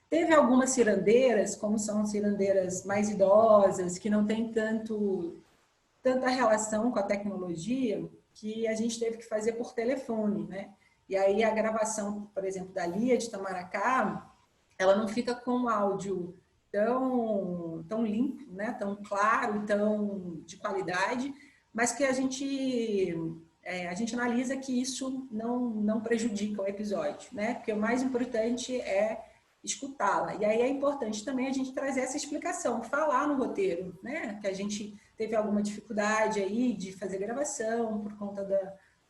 Teve algumas cirandeiras, como são cirandeiras mais idosas, que não têm tanta relação com a tecnologia, que a gente teve que fazer por telefone, né? E aí a gravação, por exemplo, da Lia de Tamaracá, ela não fica com um áudio tão limpo, né? Tão claro, tão de qualidade, mas que a gente analisa que isso não prejudica o episódio, né? Porque o mais importante é escutá-la. E aí é importante também a gente trazer essa explicação, falar no roteiro, né? Que a gente teve alguma dificuldade aí de fazer gravação por conta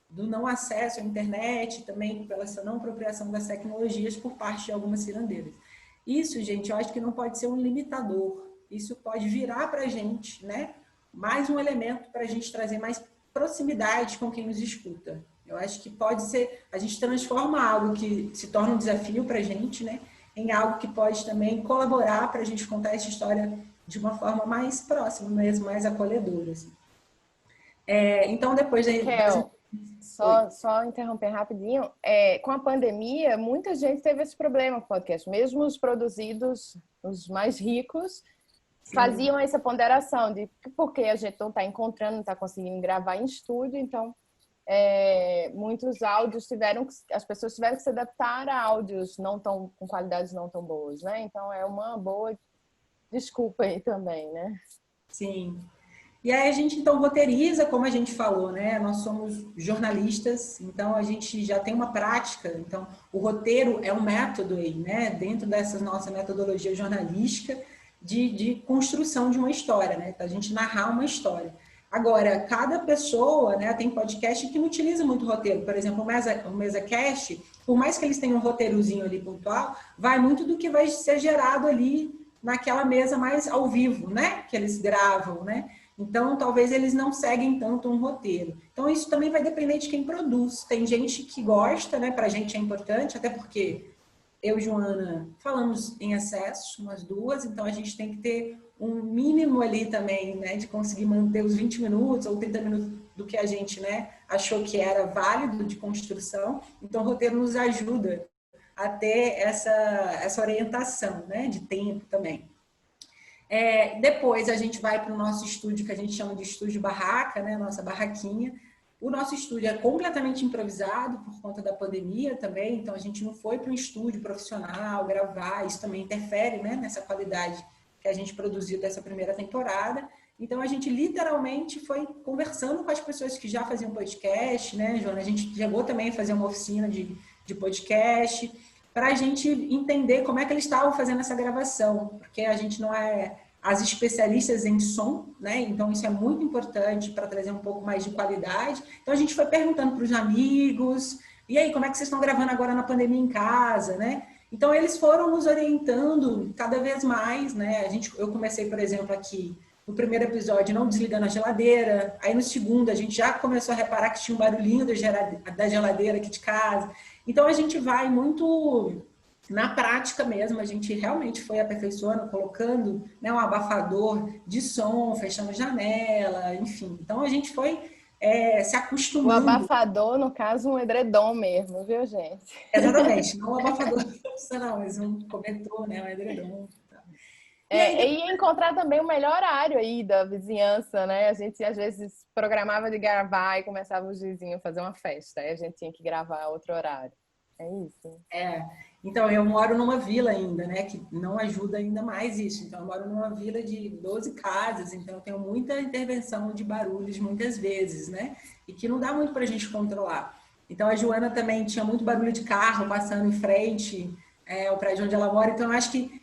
do não acesso à internet, também pela essa não apropriação das tecnologias por parte de algumas cirandeiras. Isso, gente, eu acho que não pode ser um limitador. Isso pode virar para a gente, né? Mais um elemento para a gente trazer mais proximidade com quem nos escuta. Eu acho que pode ser, a gente transforma algo que se torna um desafio para a gente, né? Em algo que pode também colaborar para a gente contar essa história de uma forma mais próxima mesmo, mais acolhedora. Assim. Então, depois... Raquel, só interromper rapidinho. Com a pandemia, muita gente teve esse problema com o podcast. Mesmo os produzidos, os mais ricos, faziam essa ponderação de porque a gente não está encontrando, não está conseguindo gravar em estúdio, então muitos áudios as pessoas tiveram que se adaptar a áudios com qualidades não tão boas, né? Então é uma boa desculpa aí também, né? Sim. E aí a gente então roteiriza, como a gente falou, né? Nós somos jornalistas, então a gente já tem uma prática. Então o roteiro é um método aí, né? Dentro dessa nossa metodologia jornalística de construção de uma história, né? A gente narrar uma história. Agora, cada pessoa, né, tem podcast que não utiliza muito roteiro. Por exemplo, o MesaCast, por mais que eles tenham um roteirozinho ali pontual, vai muito do que vai ser gerado ali naquela mesa mais ao vivo, né? Que eles gravam, né? Então, talvez eles não seguem tanto um roteiro. Então, isso também vai depender de quem produz. Tem gente que gosta, né? Pra gente é importante, até porque eu e Joana falamos em excesso, umas duas, então a gente tem que ter um mínimo ali também, né, de conseguir manter os 20 minutos ou 30 minutos do que a gente, né, achou que era válido de construção. Então, o roteiro nos ajuda a ter essa orientação, né, de tempo também. Depois a gente vai para o nosso estúdio, que a gente chama de estúdio barraca, né, nossa barraquinha. O nosso estúdio é completamente improvisado por conta da pandemia também, então a gente não foi para um estúdio profissional gravar, isso também interfere, né, nessa qualidade que a gente produziu dessa primeira temporada. Então a gente literalmente foi conversando com as pessoas que já faziam podcast, né, Joana? A gente chegou também a fazer uma oficina de podcast, para a gente entender como é que eles estavam fazendo essa gravação, porque a gente não é as especialistas em som, né? Então isso é muito importante para trazer um pouco mais de qualidade. Então a gente foi perguntando para os amigos, e aí, como é que vocês estão gravando agora na pandemia em casa, né? Então eles foram nos orientando cada vez mais, né? Eu comecei, por exemplo, aqui no primeiro episódio não desligando a geladeira, aí no segundo a gente já começou a reparar que tinha um barulhinho da geladeira aqui de casa. Então a gente vai muito na prática mesmo, a gente realmente foi aperfeiçoando, colocando, né, um abafador de som, fechando janela, enfim. Então a gente foi se acostumando. O abafador, no caso, um edredom mesmo, viu, gente? Exatamente, não um abafador profissional, mas um cobertor, né, um edredom. E encontrar também o melhor horário aí da vizinhança, né? A gente às vezes programava de gravar e começava os vizinhos a fazer uma festa, aí a gente tinha que gravar outro horário. É isso. É, então eu moro numa vila ainda, né, que não ajuda ainda mais isso. Então eu moro numa vila de 12 casas, então eu tenho muita intervenção de barulhos muitas vezes, né, e que não dá muito para a gente controlar. Então a Joana também tinha muito barulho de carro passando em frente ao prédio onde ela mora, então eu acho que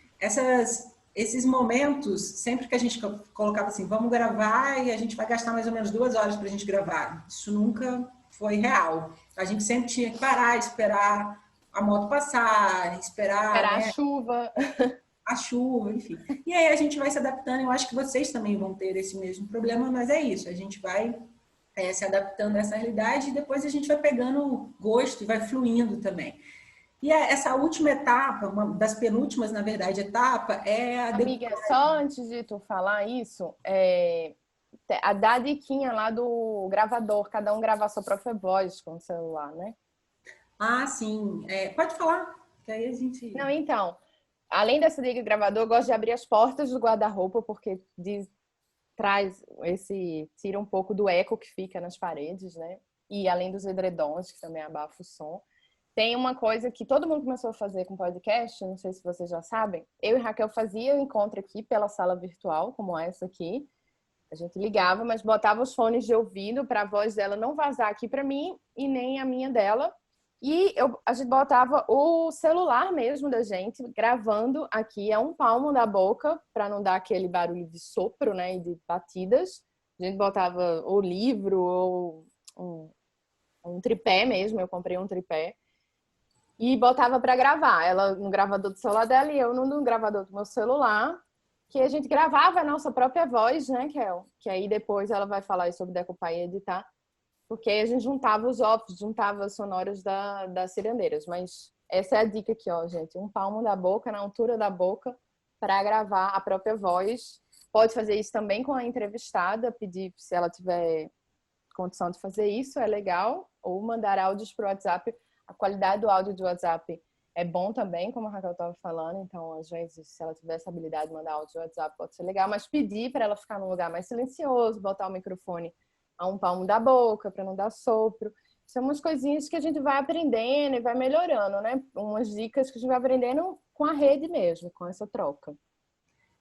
esses momentos, sempre que a gente colocava assim, vamos gravar e a gente vai gastar mais ou menos 2 horas para a gente gravar, isso nunca foi real. A gente sempre tinha que parar, esperar a moto passar, esperar, Esperar a né, chuva. a chuva, enfim. E aí a gente vai se adaptando. Eu acho que vocês também vão ter esse mesmo problema, mas é isso. A gente vai se adaptando a essa realidade e depois a gente vai pegando gosto e vai fluindo também. E essa última etapa, uma das penúltimas, na verdade, etapa, é a Amiga, só antes de tu falar isso, a dar a diquinha lá do gravador, cada um gravar sua própria voz com o celular, né? Ah, sim. Pode falar, que aí a Não, gente... então, além dessa dica do gravador, eu gosto de abrir as portas do guarda-roupa, porque tira um pouco do eco que fica nas paredes, né? E além dos edredons, que também abafa o som. Tem uma coisa que todo mundo começou a fazer com podcast, não sei se vocês já sabem. Eu e Raquel fazia um encontro aqui pela sala virtual, como essa aqui. A gente ligava, mas botava os fones de ouvido para a voz dela não vazar aqui para mim e nem a minha dela. E a gente botava o celular mesmo da gente gravando aqui a um palmo da boca para não dar aquele barulho de sopro, né, e de batidas. A gente botava ou livro ou um tripé mesmo. Eu comprei um tripé e botava para gravar. Ela no gravador do celular dela e eu no gravador do meu celular, que a gente gravava a nossa própria voz, né, Kel? Que aí depois ela vai falar sobre decupar e editar, porque aí a gente juntava os offs, juntava as sonoras das cirandeiras. Mas essa é a dica aqui, ó, gente. Um palmo da boca, na altura da boca, para gravar a própria voz. Pode fazer isso também com a entrevistada, pedir se ela tiver condição de fazer isso, é legal. Ou mandar áudios para o WhatsApp. A qualidade do áudio do WhatsApp é bom também, como a Raquel estava falando. Então, às vezes, se ela tiver essa habilidade de mandar áudio do WhatsApp, pode ser legal. Mas pedir para ela ficar num lugar mais silencioso, botar o microfone a um palmo da boca, para não dar sopro. São umas coisinhas que a gente vai aprendendo e vai melhorando, né? Umas dicas que a gente vai aprendendo com a rede mesmo, com essa troca.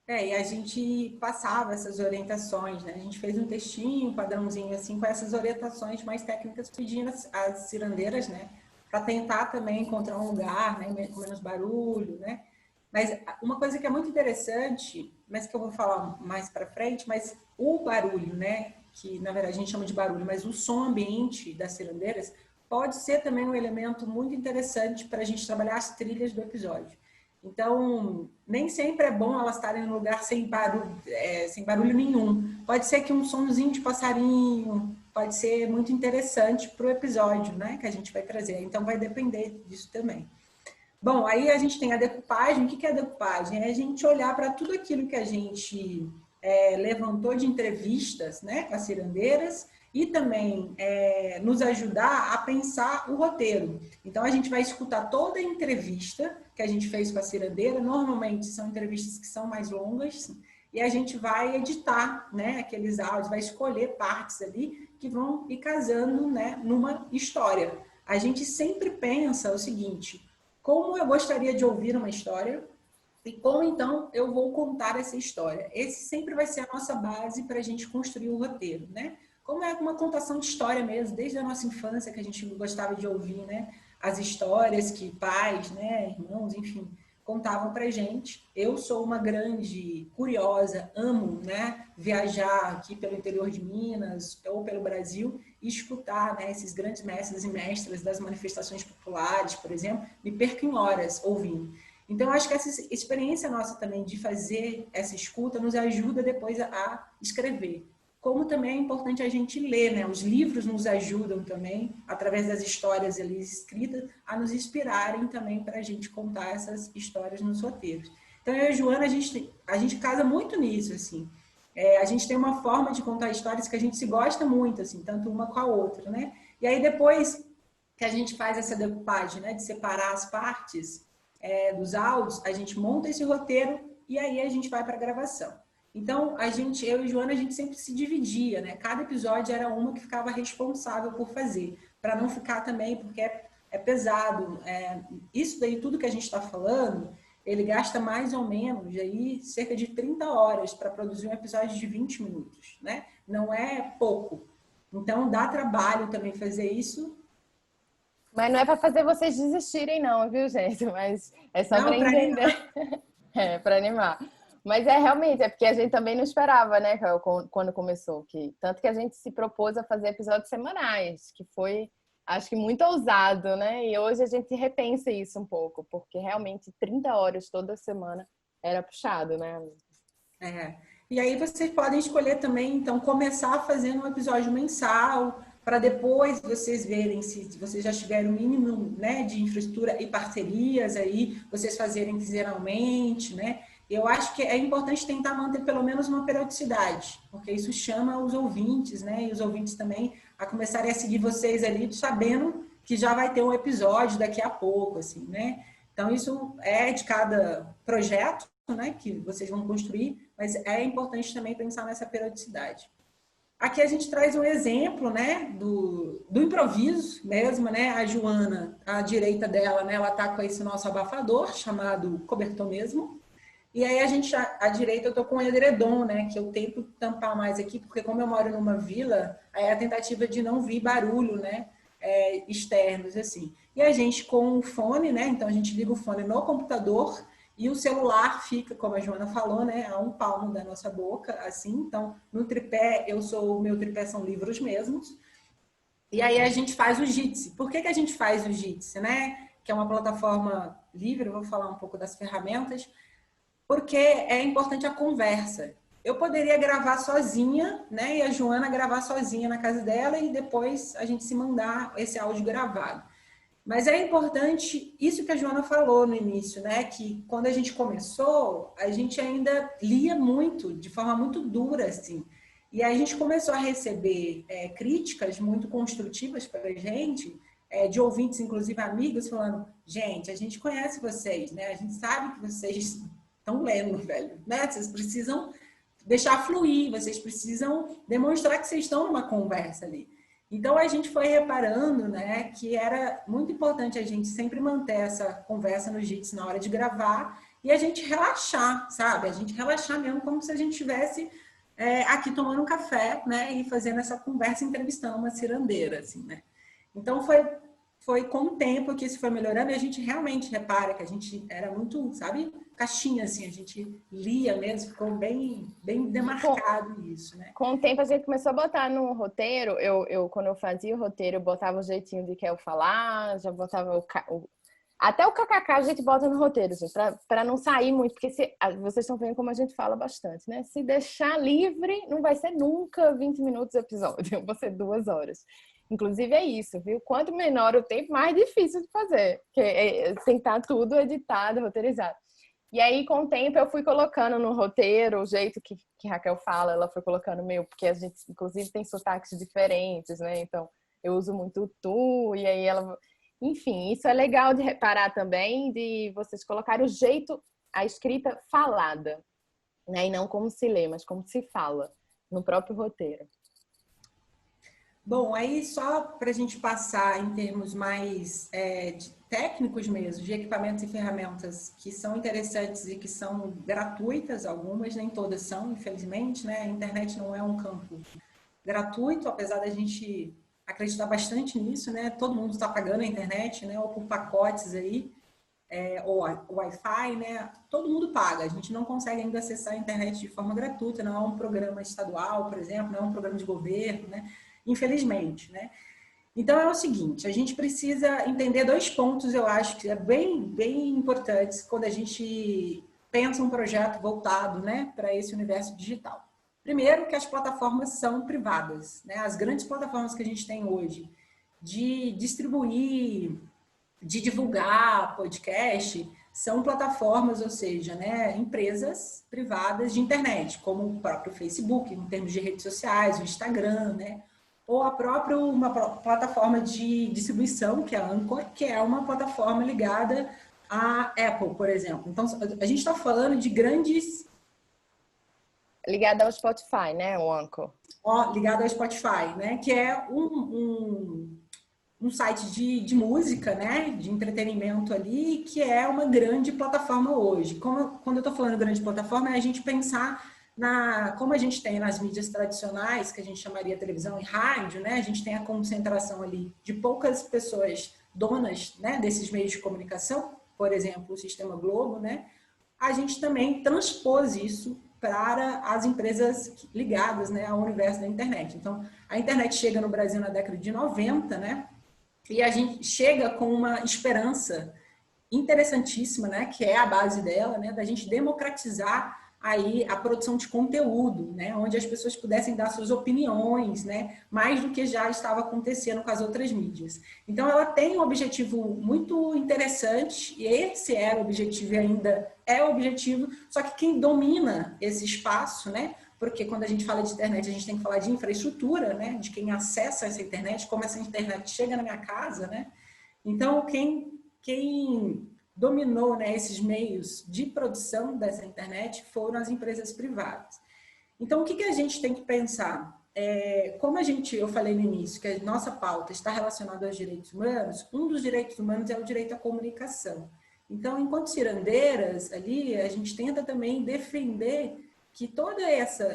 E a gente passava essas orientações, né? A gente fez um textinho, um padrãozinho, assim, com essas orientações mais técnicas, pedindo as cirandeiras, né? Para tentar também encontrar um lugar, né? Com menos barulho, né? Mas uma coisa que é muito interessante, mas que eu vou falar mais para frente, mas o barulho, né? Que na verdade a gente chama de barulho, mas o som ambiente das cirandeiras pode ser também um elemento muito interessante para a gente trabalhar as trilhas do episódio. Então, nem sempre é bom elas estarem num lugar sem barulho nenhum. Pode ser que um sonzinho de passarinho pode ser muito interessante para o episódio, né? Que a gente vai trazer. Então, vai depender disso também. Bom, aí a gente tem a decupagem. O que é a decupagem? É a gente olhar para tudo aquilo que a gente levantou de entrevistas, né, com as cirandeiras e também nos ajudar a pensar o roteiro. Então, a gente vai escutar toda a entrevista que a gente fez com a cirandeira. Normalmente, são entrevistas que são mais longas e a gente vai editar, né, aqueles áudios, vai escolher partes ali que vão ir casando, né, numa história. A gente sempre pensa o seguinte: como eu gostaria de ouvir uma história e como então eu vou contar essa história. Esse sempre vai ser a nossa base para a gente construir o roteiro, né? Como é uma contação de história mesmo, desde a nossa infância que a gente gostava de ouvir, né? As histórias que pais, né, irmãos, enfim, contavam pra gente. Eu sou uma grande curiosa, amo, né, viajar aqui pelo interior de Minas ou pelo Brasil e escutar, né, esses grandes mestres e mestras das manifestações populares, por exemplo, me perco em horas ouvindo. Então, eu acho que essa experiência nossa também de fazer essa escuta nos ajuda depois a escrever. Como também é importante a gente ler, né? Os livros nos ajudam também, através das histórias ali escritas, a nos inspirarem também para a gente contar essas histórias nos roteiros. Então, eu e a Joana, a gente casa muito nisso, assim. A gente tem uma forma de contar histórias que a gente se gosta muito, assim, tanto uma com a outra, né? E aí, depois que a gente faz essa decupagem, né? De separar as partes dos áudios, a gente monta esse roteiro e aí a gente vai para a gravação. Então, eu e Joana, a gente sempre se dividia, né? Cada episódio era uma que ficava responsável por fazer, para não ficar também, porque é pesado. Isso daí, tudo que a gente está falando, ele gasta mais ou menos aí, cerca de 30 horas para produzir um episódio de 20 minutos, né? Não é pouco. Então, dá trabalho também fazer isso. Mas não é para fazer vocês desistirem, não, viu, gente? Mas é só para Não, para entender. É, para animar. Mas realmente, é porque a gente também não esperava, né, quando começou. Tanto que a gente se propôs a fazer episódios semanais, que foi, acho que muito ousado, né? E hoje a gente repensa isso um pouco, porque realmente 30 horas toda semana era puxado, né? E aí vocês podem escolher também, então, começar fazendo um episódio mensal, para depois vocês verem se vocês já tiverem o mínimo, né, de infraestrutura e parcerias aí, vocês fazerem quinzenalmente, né? Eu acho que é importante tentar manter pelo menos uma periodicidade, porque isso chama os ouvintes, né? E os ouvintes também a começarem a seguir vocês ali, sabendo que já vai ter um episódio daqui a pouco, assim, né? Então, isso é de cada projeto, né, que vocês vão construir, mas é importante também pensar nessa periodicidade. Aqui a gente traz um exemplo, né, do improviso mesmo, né? A Joana, à direita dela, né, ela está com esse nosso abafador chamado cobertor mesmo. E aí à direita eu tô com um edredom, né, que eu tento tampar mais aqui, porque como eu moro numa vila, aí é a tentativa de não vir barulho, né, externos assim. E a gente com o fone, né, então a gente liga o fone no computador e o celular fica, como a Joana falou, né, a um palmo da nossa boca, assim. Então, no tripé, o meu tripé são livros mesmos. E aí a gente faz o Jitsi. Por que a gente faz o Jitsi, né? Que é uma plataforma livre, eu vou falar um pouco das ferramentas, porque é importante a conversa. Eu poderia gravar sozinha, né? E a Joana gravar sozinha na casa dela e depois a gente se mandar esse áudio gravado. Mas é importante isso que a Joana falou no início, né? Que quando a gente começou, a gente ainda lia muito, de forma muito dura, assim. E aí a gente começou a receber críticas muito construtivas para a gente, de ouvintes, inclusive amigos, falando: gente, a gente conhece vocês, né? A gente sabe que vocês estão lendo, velho, né? Vocês precisam deixar fluir, vocês precisam demonstrar que vocês estão numa conversa ali. Então, a gente foi reparando, né, que era muito importante a gente sempre manter essa conversa no Jitsi na hora de gravar e a gente relaxar, sabe? A gente relaxar mesmo como se a gente estivesse aqui tomando um café, né, e fazendo essa conversa, entrevistando uma cirandeira, assim, né? Então, foi com o tempo que isso foi melhorando e a gente realmente repara que a gente era muito, sabe, caixinha, assim, a gente lia mesmo, ficou bem demarcado isso, né? Com o tempo a gente começou a botar no roteiro, quando eu fazia o roteiro, eu botava o jeitinho de que eu falar, já botava até o kkk a gente bota no roteiro, gente, pra não sair muito, porque vocês estão vendo como a gente fala bastante, né? Se deixar livre, não vai ser nunca 20 minutos de episódio, vão ser 2 horas. Inclusive é isso, viu? Quanto menor o tempo, mais difícil de fazer, porque tem que estar tudo editado, roteirizado. E aí, com o tempo, eu fui colocando no roteiro o jeito que Raquel fala, ela foi colocando meu, porque a gente, inclusive, tem sotaques diferentes, né? Então, eu uso muito o tu, e aí ela... Enfim, isso é legal de reparar também, de vocês colocarem o jeito, a escrita falada, né? E não como se lê, mas como se fala no próprio roteiro. Bom, aí só para a gente passar em termos mais técnicos mesmo, de equipamentos e ferramentas que são interessantes e que são gratuitas, algumas, nem todas são, infelizmente, né? A internet não é um campo gratuito, apesar da gente acreditar bastante nisso, né? Todo mundo está pagando a internet, né? Ou por pacotes aí, ou Wi-Fi, né? Todo mundo paga, a gente não consegue ainda acessar a internet de forma gratuita, não é um programa estadual, por exemplo, não é um programa de governo, né? Infelizmente, né? Então é o seguinte, a gente precisa entender 2 pontos, eu acho que é bem importantes quando a gente pensa um projeto voltado, né, para esse universo digital. Primeiro, que as plataformas são privadas, né? As grandes plataformas que a gente tem hoje de distribuir, de divulgar podcast, são plataformas, ou seja, né, empresas privadas de internet, como o próprio Facebook, em termos de redes sociais, o Instagram, né? Ou a própria uma plataforma de distribuição, que é a Anchor, que é uma plataforma ligada à Apple, por exemplo. Então, a gente está falando de grandes... Ligada ao Spotify, né, o Anchor? Ligado ao Spotify, né? Que é um site de música, né, de entretenimento ali, que é uma grande plataforma hoje. Quando eu estou falando grande plataforma, é a gente pensar como a gente tem nas mídias tradicionais, que a gente chamaria televisão e rádio, né, a gente tem a concentração ali de poucas pessoas donas, né, desses meios de comunicação, por exemplo, o Sistema Globo, né, a gente também transpôs isso para as empresas ligadas, né, ao universo da internet. Então, a internet chega no Brasil na década de 90, né, e a gente chega com uma esperança interessantíssima, né, que é a base dela, né, da gente democratizar aí a produção de conteúdo, né, onde as pessoas pudessem dar suas opiniões, né, mais do que já estava acontecendo com as outras mídias. Então, ela tem um objetivo muito interessante, e esse era o objetivo e ainda é o objetivo, só que quem domina esse espaço, né, porque quando a gente fala de internet, a gente tem que falar de infraestrutura, né, de quem acessa essa internet, como essa internet chega na minha casa, né. Então, quem dominou, né, esses meios de produção dessa internet foram as empresas privadas. Então, o que a gente tem que pensar? Como eu falei no início, que a nossa pauta está relacionada aos direitos humanos, um dos direitos humanos é o direito à comunicação. Então, enquanto cirandeiras, ali, a gente tenta também defender que todos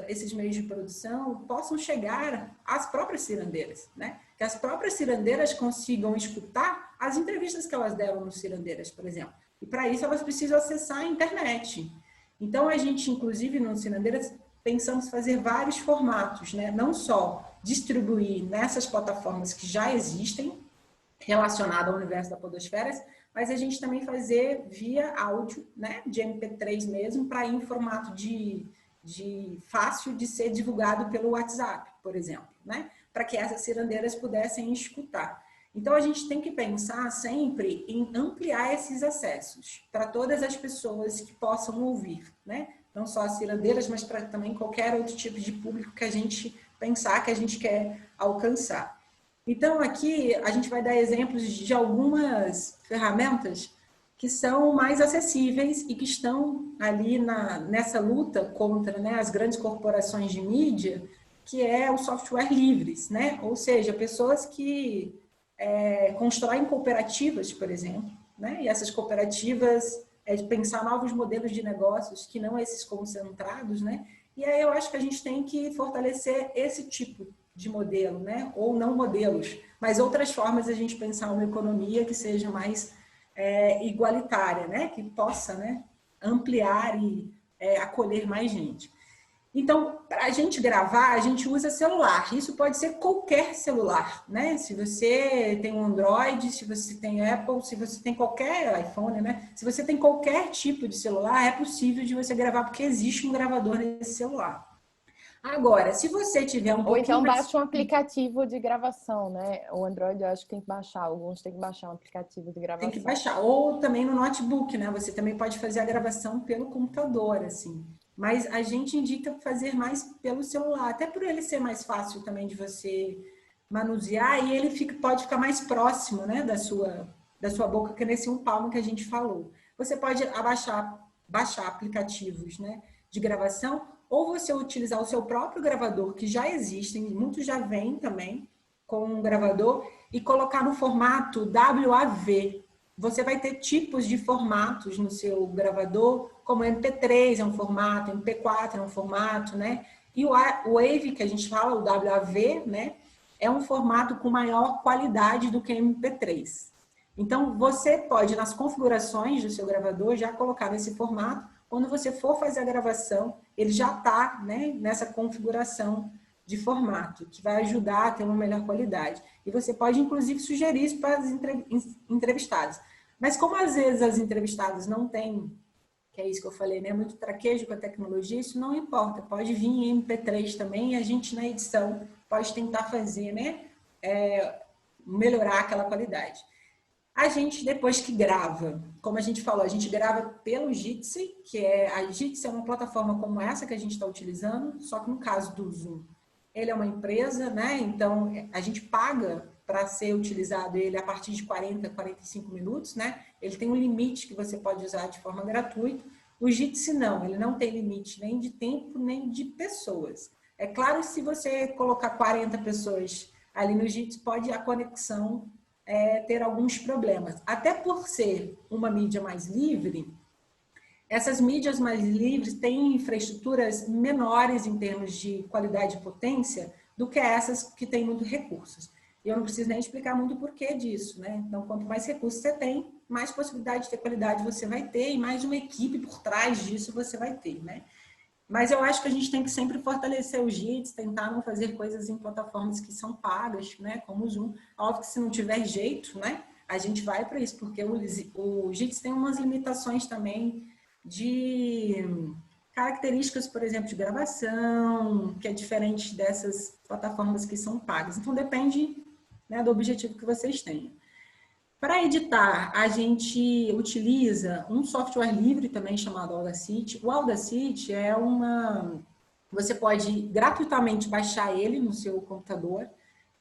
esses meios de produção possam chegar às próprias cirandeiras, né? Que as próprias cirandeiras consigam escutar as entrevistas que elas deram no Cirandeiras, por exemplo. E para isso elas precisam acessar a internet. Então a gente, inclusive, no Cirandeiras, pensamos fazer vários formatos, né? Não só distribuir nessas plataformas que já existem, relacionadas ao universo da podosfera, mas a gente também fazer via áudio, né? De MP3 mesmo, para ir em formato de fácil de ser divulgado pelo WhatsApp, por exemplo, né? Para que essas cirandeiras pudessem escutar. Então, a gente tem que pensar sempre em ampliar esses acessos para todas as pessoas que possam ouvir, né? Não só as cirandeiras, mas para também qualquer outro tipo de público que a gente pensar que a gente quer alcançar. Então, aqui a gente vai dar exemplos de algumas ferramentas que são mais acessíveis e que estão ali nessa luta contra, né, as grandes corporações de mídia, que é o software livres, né? Ou seja, pessoas que constroem cooperativas, por exemplo, né? E essas cooperativas de pensar novos modelos de negócios que não esses concentrados, né? E aí eu acho que a gente tem que fortalecer esse tipo de modelo, né? Ou não modelos, mas outras formas de a gente pensar uma economia que seja mais igualitária, né? Que possa, né, ampliar e acolher mais gente. Então, para a gente gravar, a gente usa celular. Isso pode ser qualquer celular, né? Se você tem um Android, se você tem Apple, se você tem qualquer iPhone, né? Se você tem qualquer tipo de celular, é possível de você gravar, porque existe um gravador nesse celular. Agora, se você tiver um pouquinho... Ou então baixa um aplicativo de gravação, né? O Android eu acho que tem que baixar, alguns tem que baixar um aplicativo de gravação. Tem que baixar, ou também no notebook, né? Você também pode fazer a gravação pelo computador, assim. Mas a gente indica fazer mais pelo celular, até por ele ser mais fácil também de você manusear e ele pode ficar mais próximo, né, da sua boca, que nesse um palmo que a gente falou. Você pode baixar aplicativos, né, de gravação, ou você utilizar o seu próprio gravador, que já existem, muitos já vêm também com um gravador, e colocar no formato WAV. Você vai ter tipos de formatos no seu gravador, como MP3 é um formato, MP4 é um formato, né? E o Wave, que a gente fala, o WAV, né? É um formato com maior qualidade do que MP3. Então, você pode, nas configurações do seu gravador, já colocar nesse formato. Quando você for fazer a gravação, ele já está, né, nessa configuração de formato, que vai ajudar a ter uma melhor qualidade. E você pode, inclusive, sugerir isso para as entrevistadas. Mas como, às vezes, as entrevistadas não têm, que é isso que eu falei, né, muito traquejo com a tecnologia, isso não importa. Pode vir em MP3 também, e a gente, na edição, pode tentar fazer, né, melhorar aquela qualidade. A gente, depois que grava, como a gente falou, a gente grava pelo Jitsi, a Jitsi é uma plataforma como essa que a gente está utilizando, só que no caso do Zoom, ele é uma empresa, né? Então a gente paga para ser utilizado ele a partir de 40, 45 minutos, né? Ele tem um limite que você pode usar de forma gratuita. O Jitsi não, ele não tem limite nem de tempo, nem de pessoas. É claro que se você colocar 40 pessoas ali no Jitsi, a conexão ter alguns problemas. Até por ser uma mídia mais livre, essas mídias mais livres têm infraestruturas menores em termos de qualidade e potência do que essas que têm muitos recursos. E eu não preciso nem explicar muito o porquê disso, né? Então, quanto mais recursos você tem, mais possibilidade de ter qualidade você vai ter e mais uma equipe por trás disso você vai ter, né? Mas eu acho que a gente tem que sempre fortalecer os JITs, tentar não fazer coisas em plataformas que são pagas, né? Como o Zoom. Óbvio que se não tiver jeito, né? A gente vai para isso, porque o JITs tem umas limitações também de características, por exemplo, de gravação, que é diferente dessas plataformas que são pagas. Então, depende, né, do objetivo que vocês tenham. Para editar, a gente utiliza um software livre também chamado Audacity. O Audacity é você pode gratuitamente baixar ele no seu computador.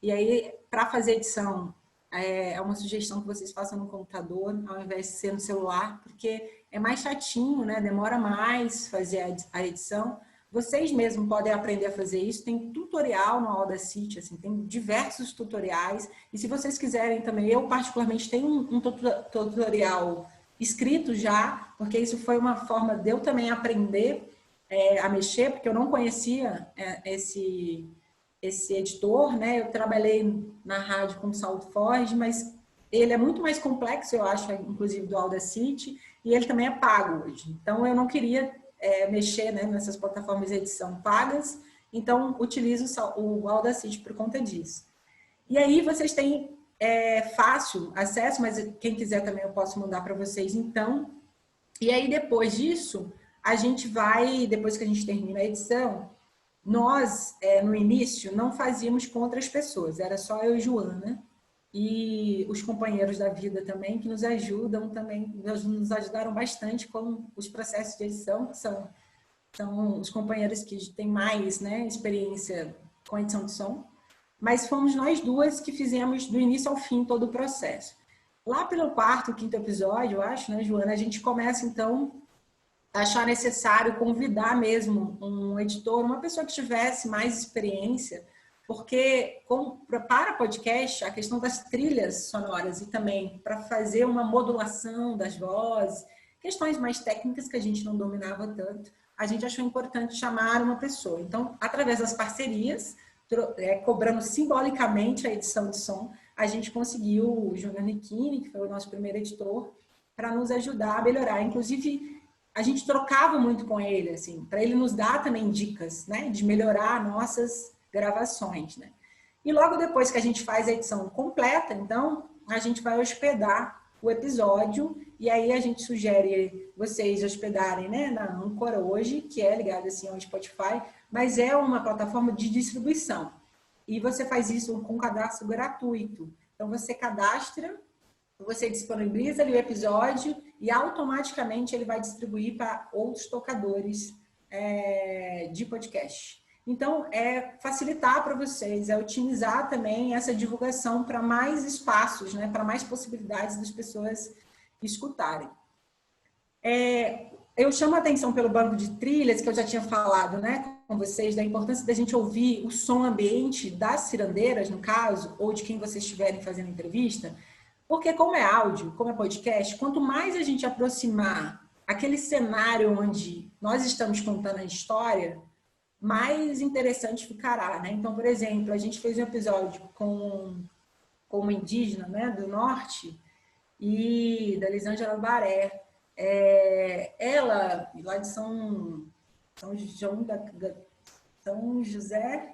E aí, para fazer edição, é uma sugestão que vocês façam no computador, ao invés de ser no celular, porque é mais chatinho, né? Demora mais fazer a edição. Vocês mesmos podem aprender a fazer isso. Tem tutorial no Audacity, assim, tem diversos tutoriais. E se vocês quiserem também, eu particularmente tenho um tutorial escrito já, porque isso foi uma forma de eu também aprender a mexer, porque eu não conhecia esse editor, né? Eu trabalhei na rádio com o SoundForge, mas ele é muito mais complexo, eu acho, inclusive do Audacity, e ele também é pago hoje. Então, eu não queria mexer, né, nessas plataformas de edição pagas, então utilizo o Audacity por conta disso. E aí vocês têm fácil acesso, mas quem quiser também eu posso mandar para vocês então. E aí depois disso, a gente vai, depois que a gente termina a edição, nós, no início, não fazíamos com outras pessoas, era só eu e Joana, e os companheiros da vida também, que nos ajudam também, nos ajudaram bastante com os processos de edição, que são os companheiros que têm mais, né, experiência com edição de som, mas fomos nós duas que fizemos do início ao fim todo o processo. Lá pelo quarto, quinto episódio, eu acho, né, Joana, a gente começa, então, a achar necessário convidar mesmo um editor, uma pessoa que tivesse mais experiência, porque para podcast, a questão das trilhas sonoras e também para fazer uma modulação das vozes, questões mais técnicas que a gente não dominava tanto, a gente achou importante chamar uma pessoa. Então, através das parcerias, cobrando simbolicamente a edição de som, a gente conseguiu o Júnior Nichini, que foi o nosso primeiro editor, para nos ajudar a melhorar. Inclusive, a gente trocava muito com ele, assim, para ele nos dar também dicas, né, de melhorar nossas gravações, né? E logo depois que a gente faz a edição completa, então, a gente vai hospedar o episódio e aí a gente sugere vocês hospedarem, né, na Anchor hoje, que é ligada assim ao Spotify, mas é uma plataforma de distribuição. E você faz isso com cadastro gratuito. Então, você cadastra, você disponibiliza ali o episódio e automaticamente ele vai distribuir para outros tocadores de podcast. Então, é facilitar para vocês, é otimizar também essa divulgação para mais espaços, né, para mais possibilidades das pessoas escutarem. Eu chamo a atenção pelo banco de trilhas, que eu já tinha falado, né, com vocês, da importância da gente ouvir o som ambiente das cirandeiras, no caso, ou de quem vocês estiverem fazendo entrevista, porque como é áudio, como é podcast, quanto mais a gente aproximar aquele cenário onde nós estamos contando a história, mais interessante ficará, né? Então, por exemplo, a gente fez um episódio com uma indígena, né, do norte, e da Lisângela Baré. Ela, lá de São José...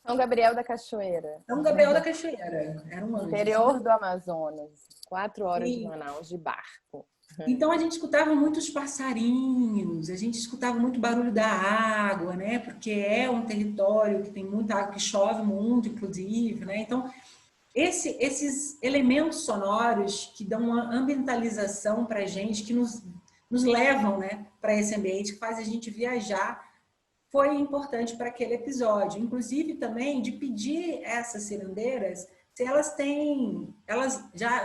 São Gabriel da Cachoeira. São Gabriel da Cachoeira, era um anjo. Interior do Amazonas, 4 horas de Manaus de barco. Então, a gente escutava muitos passarinhos, a gente escutava muito barulho da água, né? Porque é um território que tem muita água, que chove muito, inclusive, né? Então, esses elementos sonoros que dão uma ambientalização para a gente, que nos levam, né, para esse ambiente, que faz a gente viajar, foi importante para aquele episódio. Inclusive, também, de pedir essas cirandeiras... se elas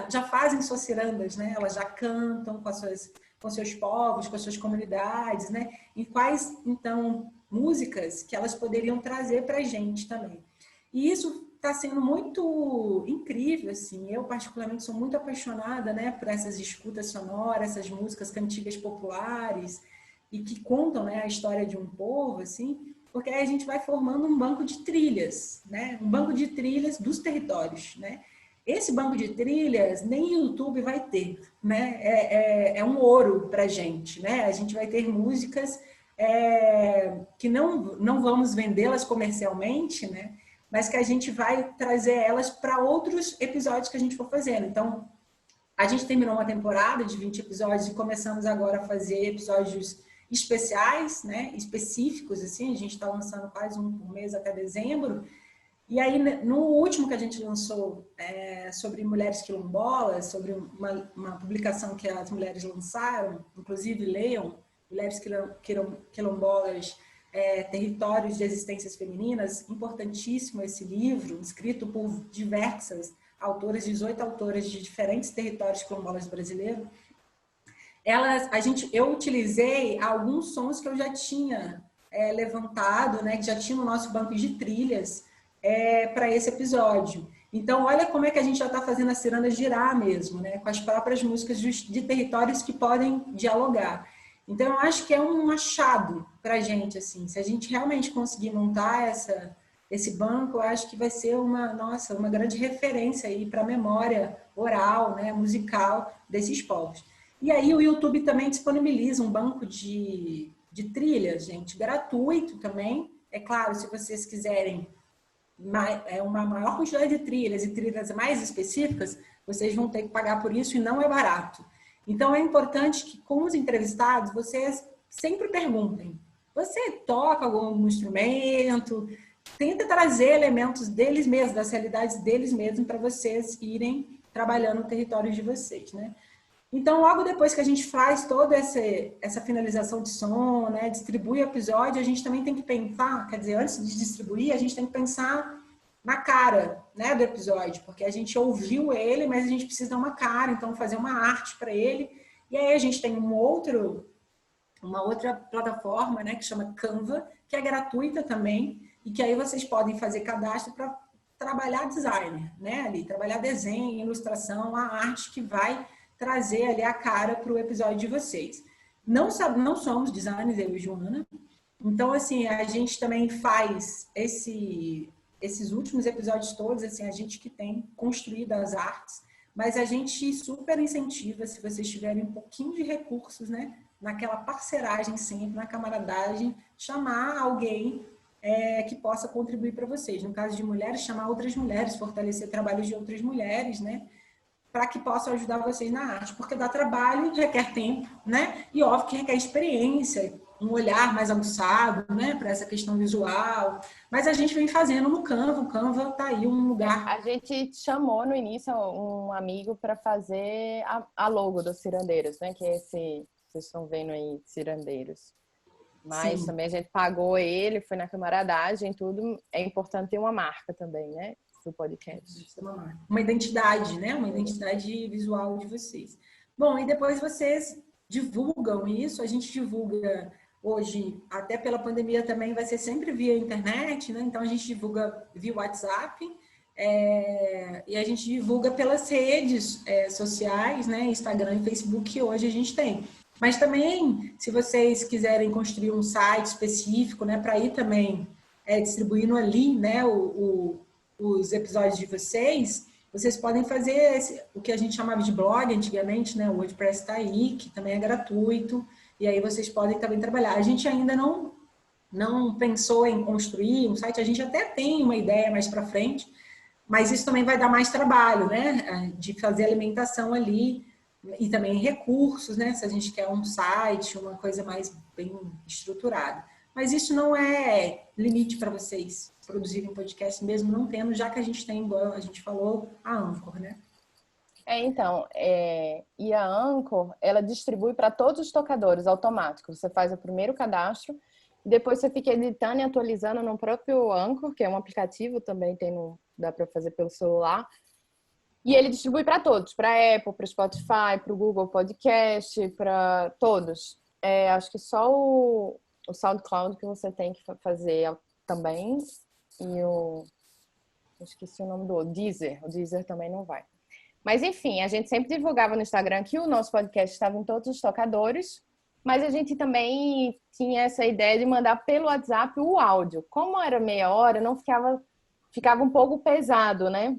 já fazem suas cirandas, né? Elas já cantam com seus povos, com suas comunidades, né? E quais, então, músicas que elas poderiam trazer para a gente também. E isso está sendo muito incrível, assim. Eu, particularmente, sou muito apaixonada, né, por essas escutas sonoras, essas músicas cantigas populares e que contam, né, a história de um povo, assim, porque aí a gente vai formando um banco de trilhas, né, um banco de trilhas dos territórios, né. Esse banco de trilhas nem o YouTube vai ter, né, é um ouro para a gente, né, a gente vai ter músicas que não vamos vendê-las comercialmente, né, mas que a gente vai trazer elas para outros episódios que a gente for fazendo. Então, a gente terminou uma temporada de 20 episódios e começamos agora a fazer episódios especiais, né, específicos, assim, a gente está lançando quase um por mês até dezembro. E aí, no último que a gente lançou sobre mulheres quilombolas, sobre uma publicação que as mulheres lançaram, inclusive leiam, Mulheres Quilombolas, Territórios de Existências Femininas, importantíssimo esse livro, escrito por diversas autoras, 18 autoras de diferentes territórios quilombolas brasileiros. Eu utilizei alguns sons que eu já tinha levantado, né, que já tinha no nosso banco de trilhas para esse episódio. Então, olha como é que a gente já está fazendo a ciranda girar mesmo, né, com as próprias músicas de territórios que podem dialogar. Então, eu acho que é um achado para a gente, assim, se a gente realmente conseguir montar esse banco, eu acho que vai ser uma grande referência aí para a memória oral, né, musical desses povos. E aí o YouTube também disponibiliza um banco de trilhas, gente, gratuito também. É claro, se vocês quiserem uma maior quantidade de trilhas e trilhas mais específicas, vocês vão ter que pagar por isso e não é barato. Então, é importante que, com os entrevistados, vocês sempre perguntem: você toca algum instrumento? Tenta trazer elementos deles mesmos, das realidades deles mesmos, para vocês irem trabalhando no território de vocês, né? Então, logo depois que a gente faz toda essa finalização de som, né, distribui o episódio, a gente também tem que pensar, quer dizer, antes de distribuir, a gente tem que pensar na cara, né, do episódio, porque a gente ouviu ele, mas a gente precisa dar uma cara, então fazer uma arte para ele. E aí a gente tem uma outra plataforma, né, que chama Canva, que é gratuita também, e que aí vocês podem fazer cadastro para trabalhar designer, né, ali, trabalhar desenho, ilustração, a arte que vai trazer ali a cara para o episódio de vocês. Não somos designers, eu e Joana. Então, assim, a gente também faz esses últimos episódios todos, assim, a gente que tem construído as artes, mas a gente super incentiva, se vocês tiverem um pouquinho de recursos, né, naquela parceragem sempre, na camaradagem, chamar alguém que possa contribuir para vocês. No caso de mulheres, chamar outras mulheres, fortalecer trabalhos de outras mulheres, né, para que possam ajudar vocês na arte, porque dá trabalho, requer tempo, né? E óbvio que requer experiência, um olhar mais aguçado, né, para essa questão visual. Mas a gente vem fazendo no Canva, o Canva está aí um lugar. A gente chamou no início um amigo para fazer a logo dos Cirandeiros, né? Que é esse, vocês estão vendo aí, Cirandeiros. Mas Sim. Também a gente pagou ele, foi na camaradagem, tudo. É importante ter uma marca também, né? Do podcast. Uma identidade, né? Uma identidade visual de vocês. Bom, e depois vocês divulgam isso, a gente divulga hoje, até pela pandemia também, vai ser sempre via internet, né? Então a gente divulga via WhatsApp e a gente divulga pelas redes sociais, né? Instagram e Facebook, que hoje a gente tem. Mas também, se vocês quiserem construir um site específico, né? Para ir também distribuindo ali, né? Os episódios de vocês podem fazer o que a gente chamava de blog antigamente, né? O WordPress está aí, que também é gratuito, e aí vocês podem também trabalhar. A gente ainda não pensou em construir um site, a gente até tem uma ideia mais para frente, mas isso também vai dar mais trabalho, né? De fazer alimentação ali e também recursos, né? Se a gente quer um site, uma coisa mais bem estruturada. Mas isso não é limite para vocês produzirem um podcast, mesmo não tendo, já que a gente tem, igual a gente falou, a Anchor, né? E a Anchor, ela distribui para todos os tocadores automáticos. Você faz o primeiro cadastro, depois você fica editando e atualizando no próprio Anchor, que é um aplicativo, também dá para fazer pelo celular. E ele distribui para todos, para Apple, para Spotify, para o Google Podcast, para todos. Acho que só o SoundCloud que você tem que fazer também. esqueci o nome do outro, Deezer. O Deezer também não vai. Mas, enfim, a gente sempre divulgava no Instagram que o nosso podcast estava em todos os tocadores, mas a gente também tinha essa ideia de mandar pelo WhatsApp o áudio. Como era meia hora, não ficava um pouco pesado, né?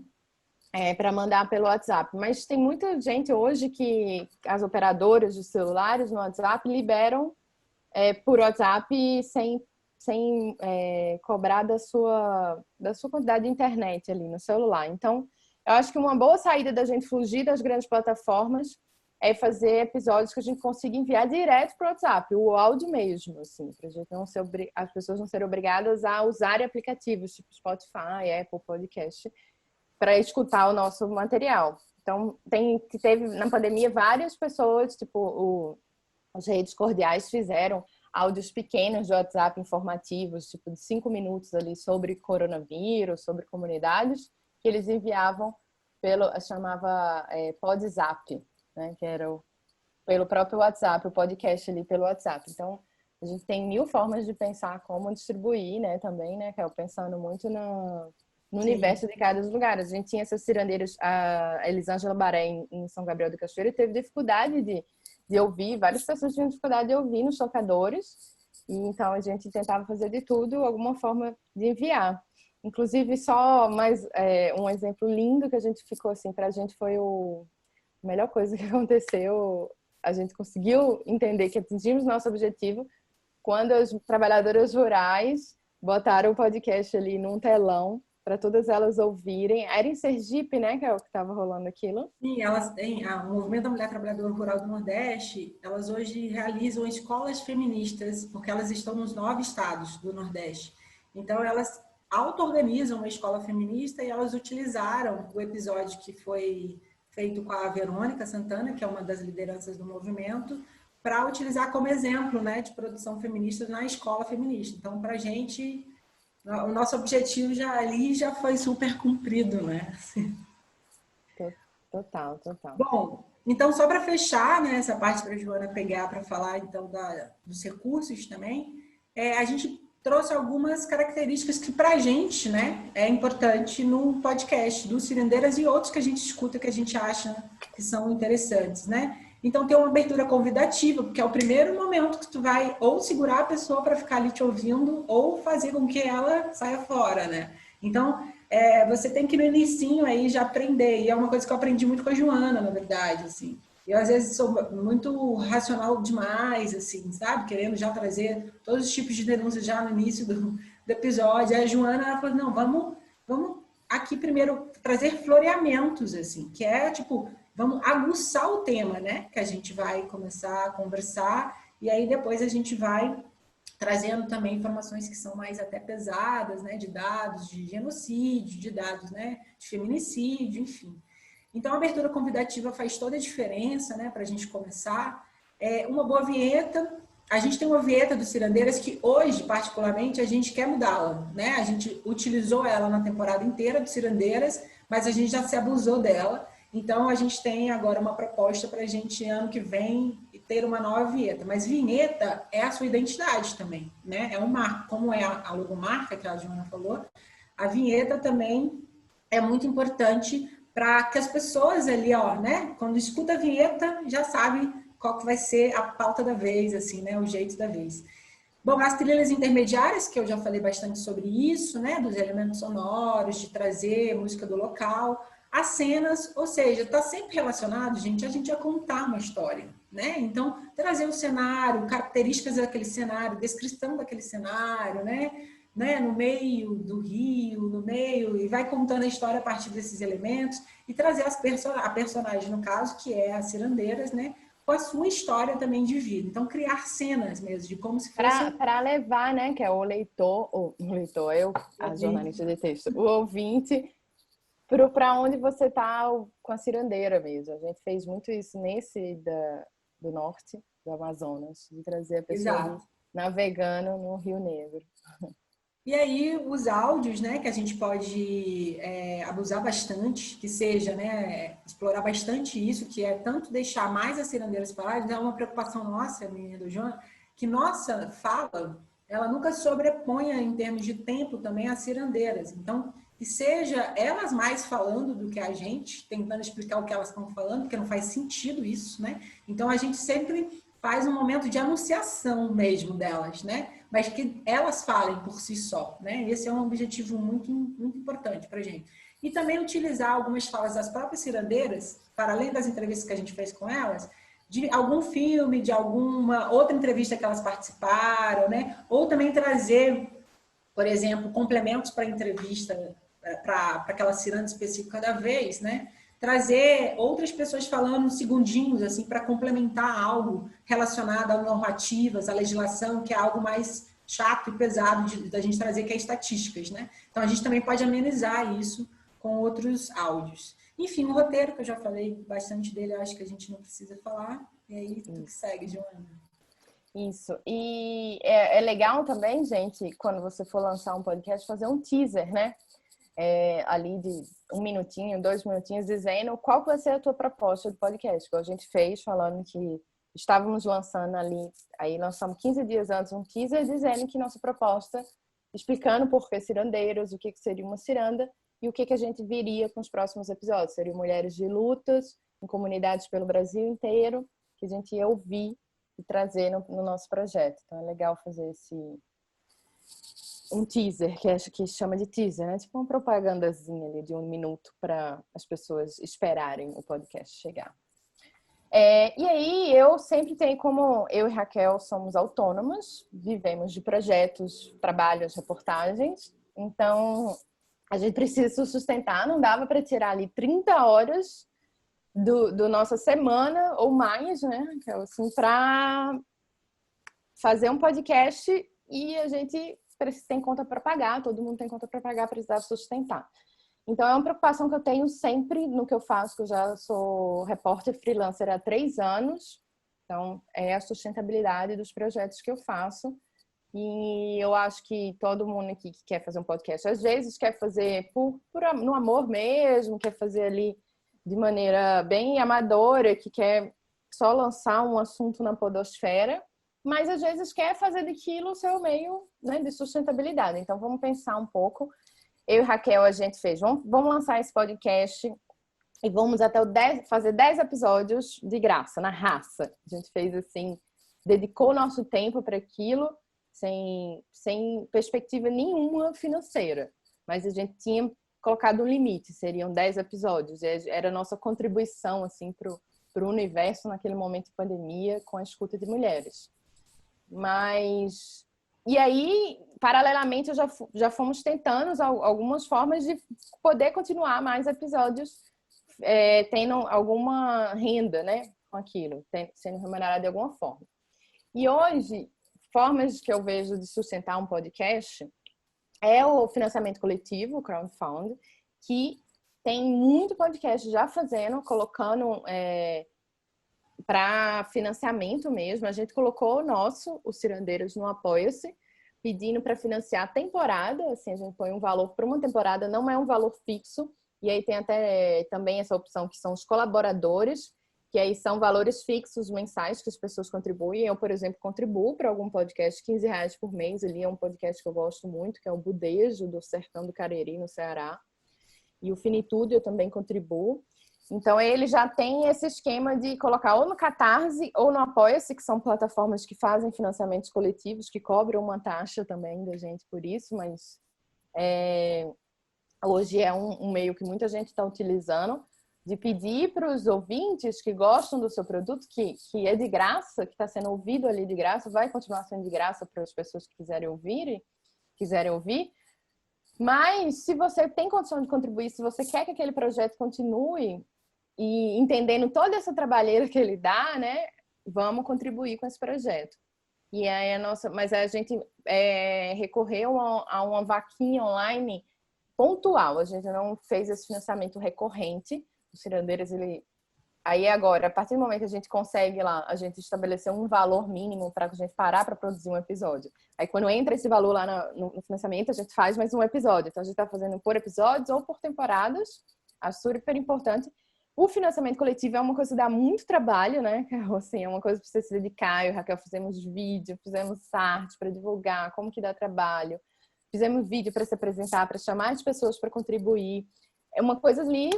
Para mandar pelo WhatsApp. Mas tem muita gente hoje que as operadoras de celulares no WhatsApp liberam por WhatsApp sem cobrar da sua quantidade de internet ali no celular. Então, eu acho que uma boa saída da gente fugir das grandes plataformas é fazer episódios que a gente consiga enviar direto para o WhatsApp, o áudio mesmo, assim, para as pessoas não serem obrigadas a usarem aplicativos tipo Spotify, Apple Podcast, para escutar o nosso material. Então, teve na pandemia várias pessoas, tipo, as redes cordiais fizeram áudios pequenos de WhatsApp informativos, tipo de 5 minutos ali sobre coronavírus, sobre comunidades, que eles enviavam chamava PodZap, né? Que era pelo próprio WhatsApp, o podcast ali pelo WhatsApp. Então, a gente tem 1000 formas de pensar como distribuir, né? Também, né, Kel? Pensando muito no universo de cada lugar. A gente tinha essas cirandeiras, a Elisângela Baré em São Gabriel do Cachoeiro teve dificuldade de ouvir, várias pessoas tinham dificuldade de ouvir nos tocadores, e então a gente tentava fazer de tudo, alguma forma de enviar. Inclusive, só mais um exemplo lindo que a gente ficou assim, pra gente foi a melhor coisa que aconteceu, a gente conseguiu entender que atingimos nosso objetivo quando as trabalhadoras rurais botaram o podcast ali num telão para todas elas ouvirem. Era em Sergipe, né, que é o que estava rolando aquilo? Sim, elas têm, o Movimento da Mulher Trabalhadora Rural do Nordeste, elas hoje realizam escolas feministas, porque elas estão nos 9 estados do Nordeste. Então, elas auto-organizam uma escola feminista e elas utilizaram o episódio que foi feito com a Verônica Santana, que é uma das lideranças do movimento, para utilizar como exemplo, né, de produção feminista na escola feminista. Então, para a gente, o nosso objetivo já foi super cumprido, né? Total. Bom, então só para fechar, né, essa parte para a Joana pegar para falar então dos recursos também, a gente trouxe algumas características que para a gente, né, é importante no podcast do Cirandeiras e outros que a gente escuta que a gente acha que são interessantes, né? Então tem uma abertura convidativa, porque é o primeiro momento que tu vai ou segurar a pessoa para ficar ali te ouvindo ou fazer com que ela saia fora, né? Então você tem que no inicinho aí já aprender, e é uma coisa que eu aprendi muito com a Joana, na verdade, assim. Eu, às vezes, sou muito racional demais, assim, sabe? Querendo já trazer todos os tipos de denúncias já no início do episódio. Aí a Joana, ela falou, não, vamos aqui primeiro trazer floreamentos, assim, que é, tipo, vamos aguçar o tema, né? Que a gente vai começar a conversar, e aí depois a gente vai trazendo também informações que são mais até pesadas, né? De dados de genocídio, de dados, né? De feminicídio, enfim. Então, a abertura convidativa faz toda a diferença, né, para a gente começar. Uma boa vinheta. A gente tem uma vinheta do Cirandeiras que hoje, particularmente, a gente quer mudá-la, né? A gente utilizou ela na temporada inteira do Cirandeiras, mas a gente já se abusou dela. Então, a gente tem agora uma proposta para a gente, ano que vem, ter uma nova vinheta. Mas vinheta é a sua identidade também, né? É um marco, como é a logomarca que a Joana falou, a vinheta também é muito importante para que as pessoas ali, ó, né, quando escuta a vinheta, já sabe qual que vai ser a pauta da vez, assim, né, o jeito da vez. Bom, as trilhas intermediárias, que eu já falei bastante sobre isso, né, dos elementos sonoros, de trazer música do local, as cenas, ou seja, está sempre relacionado, gente, a gente a contar uma história, né, então, trazer o cenário, características daquele cenário, descrição daquele cenário, né, no meio do rio, no meio, e vai contando a história a partir desses elementos e trazer a personagem, no caso, que é a Cirandeiras, né, com a sua história também de vida. Então, criar cenas mesmo, de como se fosse... Para levar, né, que é o leitor, a jornalista de texto, o ouvinte, para onde você está com a cirandeira mesmo. A gente fez muito isso nesse do norte, do Amazonas, de trazer a pessoa navegando no Rio Negro. E aí, os áudios, né, que a gente pode abusar bastante, que seja, né, explorar bastante isso, que é tanto deixar mais as cirandeiras faladas, é uma preocupação nossa, menina do João, que nossa fala, ela nunca sobreponha em termos de tempo também as cirandeiras. Então, que seja elas mais falando do que a gente, tentando explicar o que elas estão falando, porque não faz sentido isso, né? Então a gente sempre faz um momento de anunciação mesmo delas, né? Mas que elas falem por si só, né? Esse é um objetivo muito, muito importante para a gente. E também utilizar algumas falas das próprias cirandeiras, para além das entrevistas que a gente fez com elas, de algum filme, de alguma outra entrevista que elas participaram, né? Ou também trazer, por exemplo, complementos para a entrevista, para aquela ciranda específica da vez, né? Trazer outras pessoas falando segundinhos, assim, para complementar algo relacionado a normativas, à legislação, que é algo mais chato e pesado da gente trazer, que é estatísticas, né? Então, a gente também pode amenizar isso com outros áudios. Enfim, o roteiro, que eu já falei bastante dele, eu acho que a gente não precisa falar. E aí, tu que segue, Joana. Isso. E é legal também, gente, quando você for lançar um podcast, fazer um teaser, né? Ali de 1 minutinho, 2 minutinhos, dizendo qual vai ser a tua proposta do podcast. Igual a gente fez, falando que estávamos lançando ali, aí lançamos 15 dias antes um teaser dizendo que nossa proposta, explicando por que cirandeiros, o que seria uma ciranda e o que a gente viria com os próximos episódios. Seriam mulheres de lutas em comunidades pelo Brasil inteiro, que a gente ia ouvir e trazer no nosso projeto. Então é legal fazer um teaser, que acho que chama de teaser, né? Tipo uma propagandazinha ali de 1 minuto para as pessoas esperarem o podcast chegar. E aí eu sempre tenho, como eu e Raquel somos autônomas, vivemos de projetos, trabalhos, reportagens, então a gente precisa se sustentar, não dava para tirar ali 30 horas do nossa semana ou mais, né, assim, para fazer um podcast, e a gente tem conta para pagar, todo mundo tem conta para pagar, precisava sustentar. Então é uma preocupação que eu tenho sempre no que eu faço, que eu já sou repórter freelancer há 3 anos, então é a sustentabilidade dos projetos que eu faço. E eu acho que todo mundo aqui que quer fazer um podcast, às vezes quer fazer no amor mesmo, quer fazer ali de maneira bem amadora, que quer só lançar um assunto na podosfera, mas às vezes quer fazer daquilo o seu meio, né, de sustentabilidade. Então vamos pensar um pouco. Eu e Raquel, a gente fez, vamos lançar esse podcast e vamos até fazer 10 episódios de graça, na raça. A gente fez assim, dedicou o nosso tempo para aquilo, sem perspectiva nenhuma financeira. Mas a gente tinha colocado um limite, seriam 10 episódios. Era a nossa contribuição assim, para o universo naquele momento de pandemia, com a escuta de mulheres. Mas... E aí, paralelamente, já fomos tentando algumas formas de poder continuar mais episódios tendo alguma renda, né, com aquilo, sendo remunerado de alguma forma. E hoje, formas que eu vejo de sustentar um podcast é o financiamento coletivo, o crowdfunding, que tem muito podcast já fazendo, colocando para financiamento mesmo. A gente colocou o Cirandeiros no Apoia-se, pedindo para financiar a temporada, assim, a gente põe um valor para uma temporada, não é um valor fixo, e aí tem até também essa opção que são os colaboradores, que aí são valores fixos mensais que as pessoas contribuem. Eu, por exemplo, contribuo para algum podcast, R$15 por mês, ali é um podcast que eu gosto muito, que é o Budejo, do Sertão do Cariri, no Ceará, e o Finitude eu também contribuo. Então, ele já tem esse esquema de colocar ou no Catarse ou no Apoia-se, que são plataformas que fazem financiamentos coletivos, que cobram uma taxa também da gente por isso, mas hoje é um meio que muita gente está utilizando, de pedir para os ouvintes que gostam do seu produto, que é de graça, que está sendo ouvido ali de graça, vai continuar sendo de graça para as pessoas que quiserem ouvir. Mas, se você tem condição de contribuir, se você quer que aquele projeto continue, e entendendo toda essa trabalheira que ele dá, né, vamos contribuir com esse projeto. E aí mas a gente recorreu a uma vaquinha online pontual, a gente não fez esse financiamento recorrente. O Cirandeiras, aí agora, a partir do momento que a gente consegue lá, a gente estabeleceu um valor mínimo para a gente parar para produzir um episódio. Aí quando entra esse valor lá no financiamento, a gente faz mais um episódio. Então a gente está fazendo por episódios ou por temporadas, acho super importante. O financiamento coletivo é uma coisa que dá muito trabalho, né? Assim, é uma coisa que você se dedicar. Eu e Raquel fizemos vídeo, fizemos arte para divulgar, como que dá trabalho. fizemos vídeo para se apresentar, para chamar as pessoas para contribuir. É uma coisa ali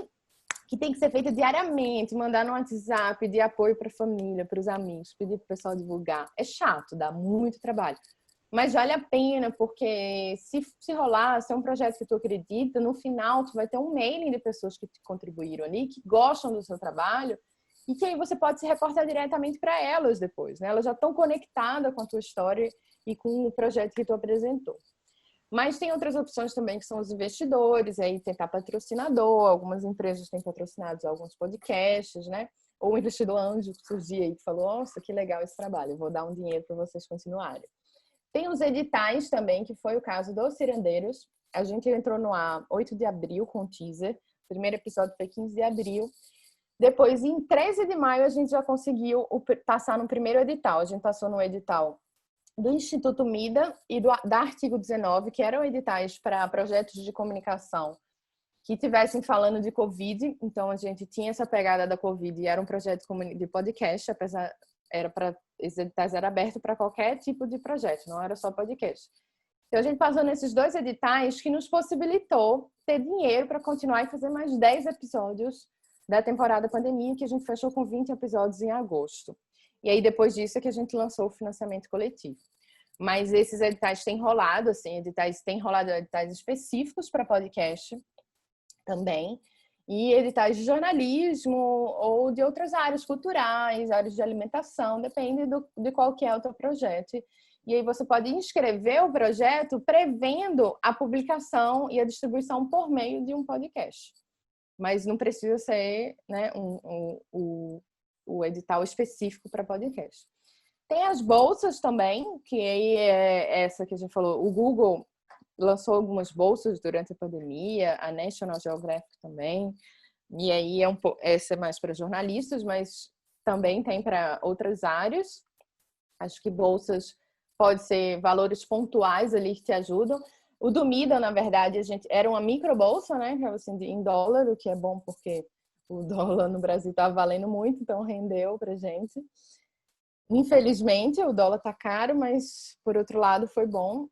que tem que ser feita diariamente, mandar no WhatsApp, pedir apoio para a família, para os amigos, pedir para o pessoal divulgar. É chato, dá muito trabalho. Mas vale a pena, porque se rolar, se é um projeto que tu acredita, no final tu vai ter um mailing de pessoas que te contribuíram ali, que gostam do seu trabalho, e que aí você pode se reportar diretamente para elas depois, né? Elas já estão conectadas com a tua história e com o projeto que tu apresentou. Mas tem outras opções também, que são os investidores, aí tentar patrocinador. Algumas empresas têm patrocinado alguns podcasts, né? Ou o investidor anjo que surgiu aí, que falou, nossa, que legal esse trabalho, eu vou dar um dinheiro para vocês continuarem. Tem os editais também, que foi o caso dos Cirandeiros. A gente entrou no ar 8 de abril com o teaser. O primeiro episódio foi 15 de abril. Depois, em 13 de maio, a gente já conseguiu passar no primeiro edital. A gente passou no edital do Instituto Mida e da Artigo 19, que eram editais para projetos de comunicação que estivessem falando de Covid. Então, a gente tinha essa pegada da Covid e era um projeto de podcast, apesar esses editais eram abertos para qualquer tipo de projeto, não era só podcast. Então, a gente passou nesses 2 editais que nos possibilitou ter dinheiro para continuar e fazer mais 10 episódios da temporada pandemia, que a gente fechou com 20 episódios em agosto. E aí, depois disso, é que a gente lançou o financiamento coletivo. Mas esses editais têm rolado, assim, editais específicos para podcast também, e editais de jornalismo ou de outras áreas culturais, áreas de alimentação, depende de qual que é o teu projeto. E aí você pode inscrever o projeto prevendo a publicação e a distribuição por meio de um podcast. Mas não precisa ser, né, o edital específico para podcast. Tem as bolsas também, que aí é essa que a gente falou. O Google lançou algumas bolsas durante a pandemia, a National Geographic também. E aí essa é mais para jornalistas, mas também tem para outras áreas. Acho que bolsas pode ser valores pontuais ali que te ajudam. O do Mida, na verdade, era uma microbolsa, né? Assim, em dólar, o que é bom porque o dólar no Brasil estava valendo muito, então rendeu pra gente. Infelizmente, o dólar tá caro, mas por outro lado foi bom.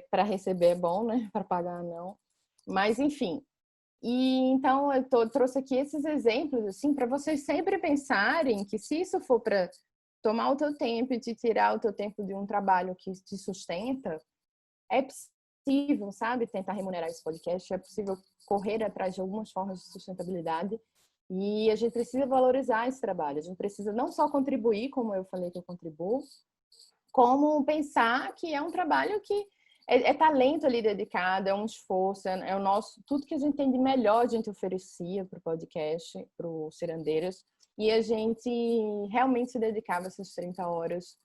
Para receber é bom, né? Para pagar não. Mas enfim. E então eu trouxe aqui esses exemplos assim para vocês sempre pensarem que se isso for para tomar o teu tempo e te tirar o teu tempo de um trabalho que te sustenta, é possível, sabe, tentar remunerar esse podcast, é possível correr atrás de algumas formas de sustentabilidade e a gente precisa valorizar esse trabalho. A gente precisa não só contribuir, como eu falei que eu contribuo, como pensar que é um trabalho que é talento ali dedicado, é um esforço, é o nosso, tudo que a gente tem de melhor a gente oferecia para o podcast, para o Cirandeiras, e a gente realmente se dedicava essas 30 horas,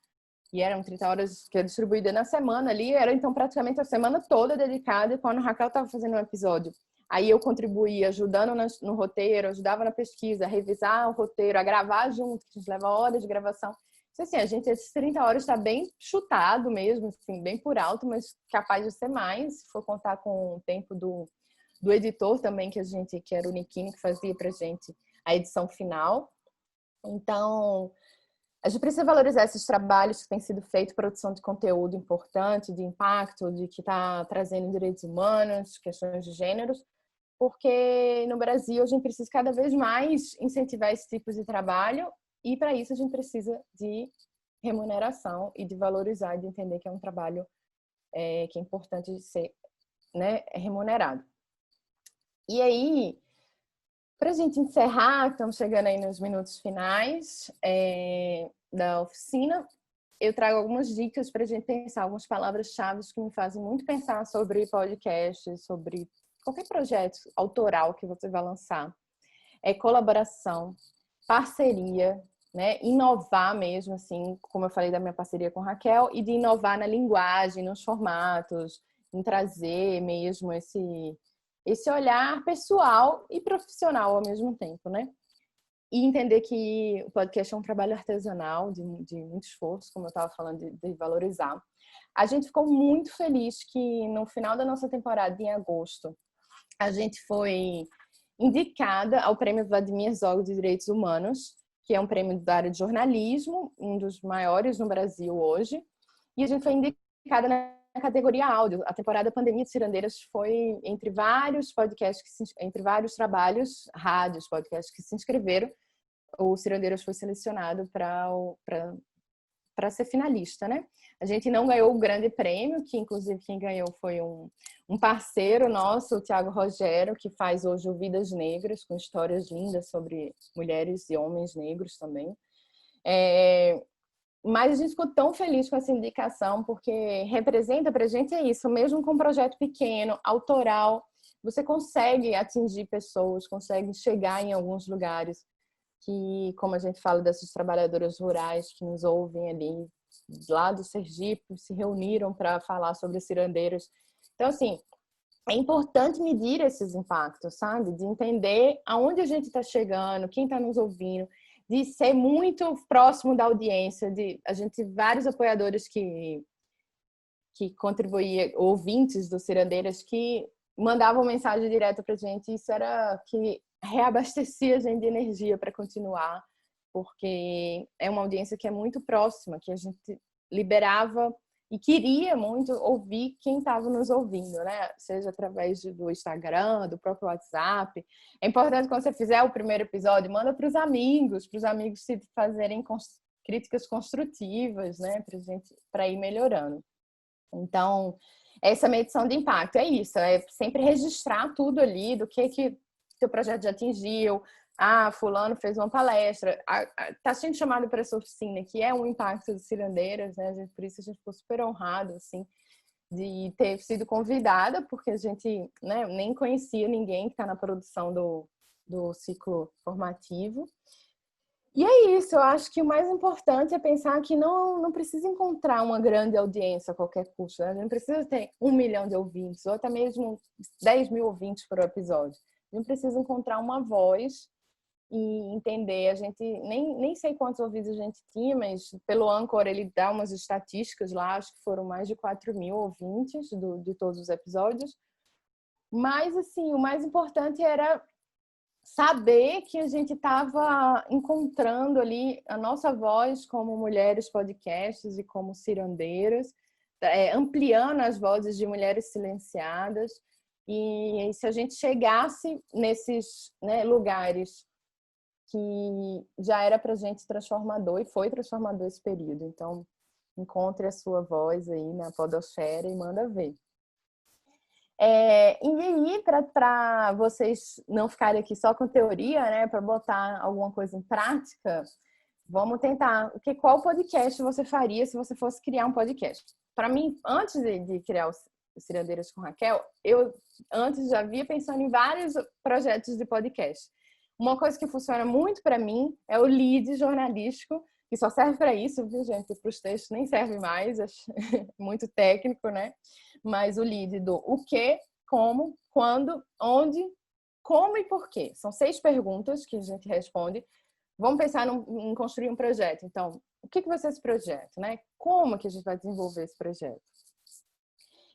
e eram 30 horas que é distribuída na semana ali, era então praticamente a semana toda dedicada, e quando a Raquel estava fazendo um episódio, aí eu contribuía ajudando no roteiro, ajudava na pesquisa, a revisar o roteiro, a gravar junto, que a gente leva horas de gravação. Assim, a gente, esses 30 horas está bem chutado mesmo, assim, bem por alto, mas capaz de ser mais, se for contar com o tempo do editor também, que era o Niquini, que fazia pra gente a edição final. Então, a gente precisa valorizar esses trabalhos que têm sido feitos, produção de conteúdo importante, de impacto, de que está trazendo direitos humanos, questões de gêneros, porque no Brasil a gente precisa cada vez mais incentivar esse tipo de trabalho. E para isso a gente precisa de remuneração e de valorizar, de entender que é um trabalho que é importante ser, né, remunerado. E aí, para a gente encerrar, estamos chegando aí nos minutos finais da oficina, eu trago algumas dicas para a gente pensar, algumas palavras-chave que me fazem muito pensar sobre podcast, sobre qualquer projeto autoral que você vai lançar. Colaboração, parceria, né? Inovar mesmo, assim, como eu falei da minha parceria com Raquel, e de inovar na linguagem, nos formatos, em trazer mesmo esse olhar pessoal e profissional ao mesmo tempo, né? E entender que o podcast é um trabalho artesanal, de muito esforço, como eu estava falando, de valorizar. A gente ficou muito feliz que no final da nossa temporada, em agosto, a gente foi indicada ao Prêmio Vladimir Herzog de Direitos Humanos, que é um prêmio da área de jornalismo, um dos maiores no Brasil hoje. E a gente foi indicada categoria áudio. A temporada Pandemia de Cirandeiras foi entre vários podcasts, entre vários trabalhos, rádios, podcasts que se inscreveram. O Cirandeiras foi selecionado para ser finalista, né? A gente não ganhou o grande prêmio, que inclusive quem ganhou foi um parceiro nosso, o Thiago Rogério, que faz hoje o Vidas Negras, com histórias lindas sobre mulheres e homens negros também. Mas a gente ficou tão feliz com essa indicação, porque representa pra gente isso, mesmo com um projeto pequeno, autoral, você consegue atingir pessoas, consegue chegar em alguns lugares que, como a gente fala dessas trabalhadoras rurais que nos ouvem ali, lá do Sergipe, se reuniram para falar sobre cirandeiras. Então, assim, é importante medir esses impactos, sabe? De entender aonde a gente está chegando, quem está nos ouvindo, de ser muito próximo da audiência. A gente vários apoiadores que contribuíam, ouvintes do Cirandeiras, que mandavam mensagem direta para a gente. Isso era que reabastecia a gente de energia para continuar, porque é uma audiência que é muito próxima, que a gente liberava e queria muito ouvir quem estava nos ouvindo, né? Seja através do Instagram, do próprio WhatsApp. É importante, quando você fizer o primeiro episódio, manda para os amigos se fazerem críticas construtivas, né? Para ir melhorando. Então, essa medição de impacto é isso, é sempre registrar tudo ali do que seu projeto já atingiu. Fulano fez uma palestra, está sendo chamado para essa oficina, que é um impacto de Cirandeiras, né? Por isso a gente ficou super honrado, assim, de ter sido convidada, porque a gente, né, nem conhecia ninguém que está na produção do ciclo formativo. E é isso, eu acho que o mais importante é pensar que não precisa encontrar uma grande audiência a qualquer custo, né? Não precisa ter 1 milhão de ouvintes, ou até mesmo 10 mil ouvintes por episódio. A gente precisa encontrar uma voz e entender. A gente nem sei quantos ouvidos a gente tinha, mas pelo Anchor ele dá umas estatísticas lá, acho que foram mais de 4 mil ouvintes de todos os episódios. Mas, assim, o mais importante era saber que a gente estava encontrando ali a nossa voz como mulheres podcasts e como cirandeiras, ampliando as vozes de mulheres silenciadas. E se a gente chegasse nesses, né, lugares que já era para a gente transformador, e foi transformador esse período. Então, encontre a sua voz aí na podosfera e manda ver. E aí, para vocês não ficarem aqui só com teoria, né, para botar alguma coisa em prática, vamos tentar. Qual podcast você faria se você fosse criar um podcast? Para mim, antes de criar o Cirandeiras com Raquel, eu antes já havia pensando em vários projetos de podcast. Uma coisa que funciona muito para mim é o lead jornalístico, que só serve para isso, viu, gente? Para os textos nem serve mais, é muito técnico, né? Mas o lead do o que, como, quando, onde, como e por quê. São 6 perguntas que a gente responde. Vamos pensar em construir um projeto. Então, o que vai ser esse projeto, né? Como que a gente vai desenvolver esse projeto?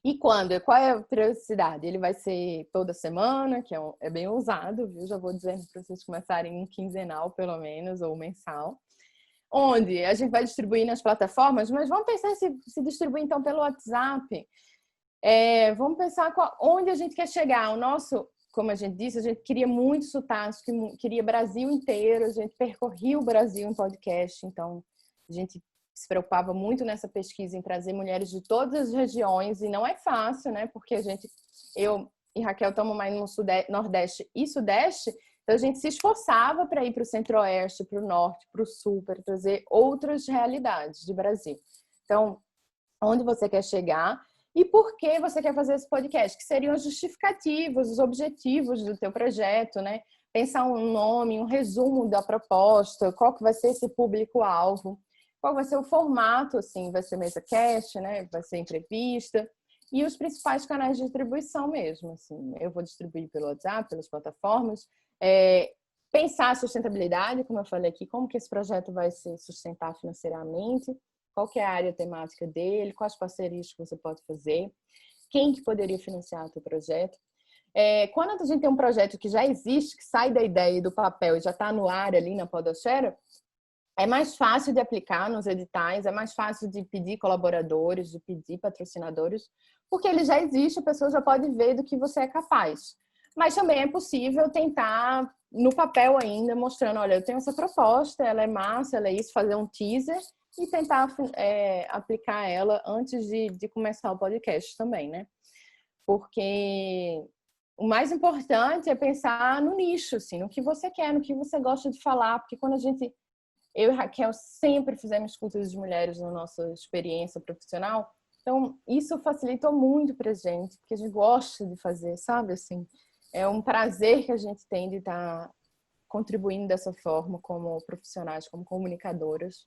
E quando? Qual é a periodicidade? Ele vai ser toda semana, que é bem ousado, viu? Já vou dizendo para vocês começarem em quinzenal, pelo menos, ou mensal. Onde? A gente vai distribuir nas plataformas, mas vamos pensar se distribuir, então, pelo WhatsApp. Vamos pensar onde a gente quer chegar. O nosso, como a gente disse, a gente queria muito sotaque, queria Brasil inteiro, a gente percorria o Brasil em podcast, então a gente se preocupava muito nessa pesquisa em trazer mulheres de todas as regiões, e não é fácil, né? Porque eu e Raquel estamos mais no Nordeste e Sudeste, então a gente se esforçava para ir para o Centro-Oeste, para o Norte, para o Sul, para trazer outras realidades de Brasil. Então, onde você quer chegar e por que você quer fazer esse podcast? Que seriam os justificativos, os objetivos do teu projeto, né? Pensar um nome, um resumo da proposta, qual que vai ser esse público-alvo. Qual vai ser o formato, assim, vai ser mesa cast, né? Vai ser entrevista e os principais canais de distribuição mesmo, assim. Eu vou distribuir pelo WhatsApp, pelas plataformas. Pensar a sustentabilidade, como eu falei aqui, como que esse projeto vai se sustentar financeiramente, qual que é a área temática dele, quais parcerias que você pode fazer, quem que poderia financiar o teu projeto. Quando a gente tem um projeto que já existe, que sai da ideia e do papel e já está no ar ali na podosfera, É mais fácil de aplicar nos editais, é mais fácil de pedir colaboradores, de pedir patrocinadores, porque ele já existe, a pessoa já pode ver do que você é capaz. Mas também é possível tentar, no papel ainda, mostrando, olha, eu tenho essa proposta, ela é massa, ela é isso, fazer um teaser e tentar aplicar ela antes de começar o podcast também, né? Porque o mais importante é pensar no nicho, assim, no que você quer, no que você gosta de falar, porque quando eu e Raquel sempre fizemos cultos de mulheres na nossa experiência profissional, então isso facilitou muito pra gente, porque a gente gosta de fazer, sabe, assim, é um prazer que a gente tem de estar contribuindo dessa forma como profissionais, como comunicadoras.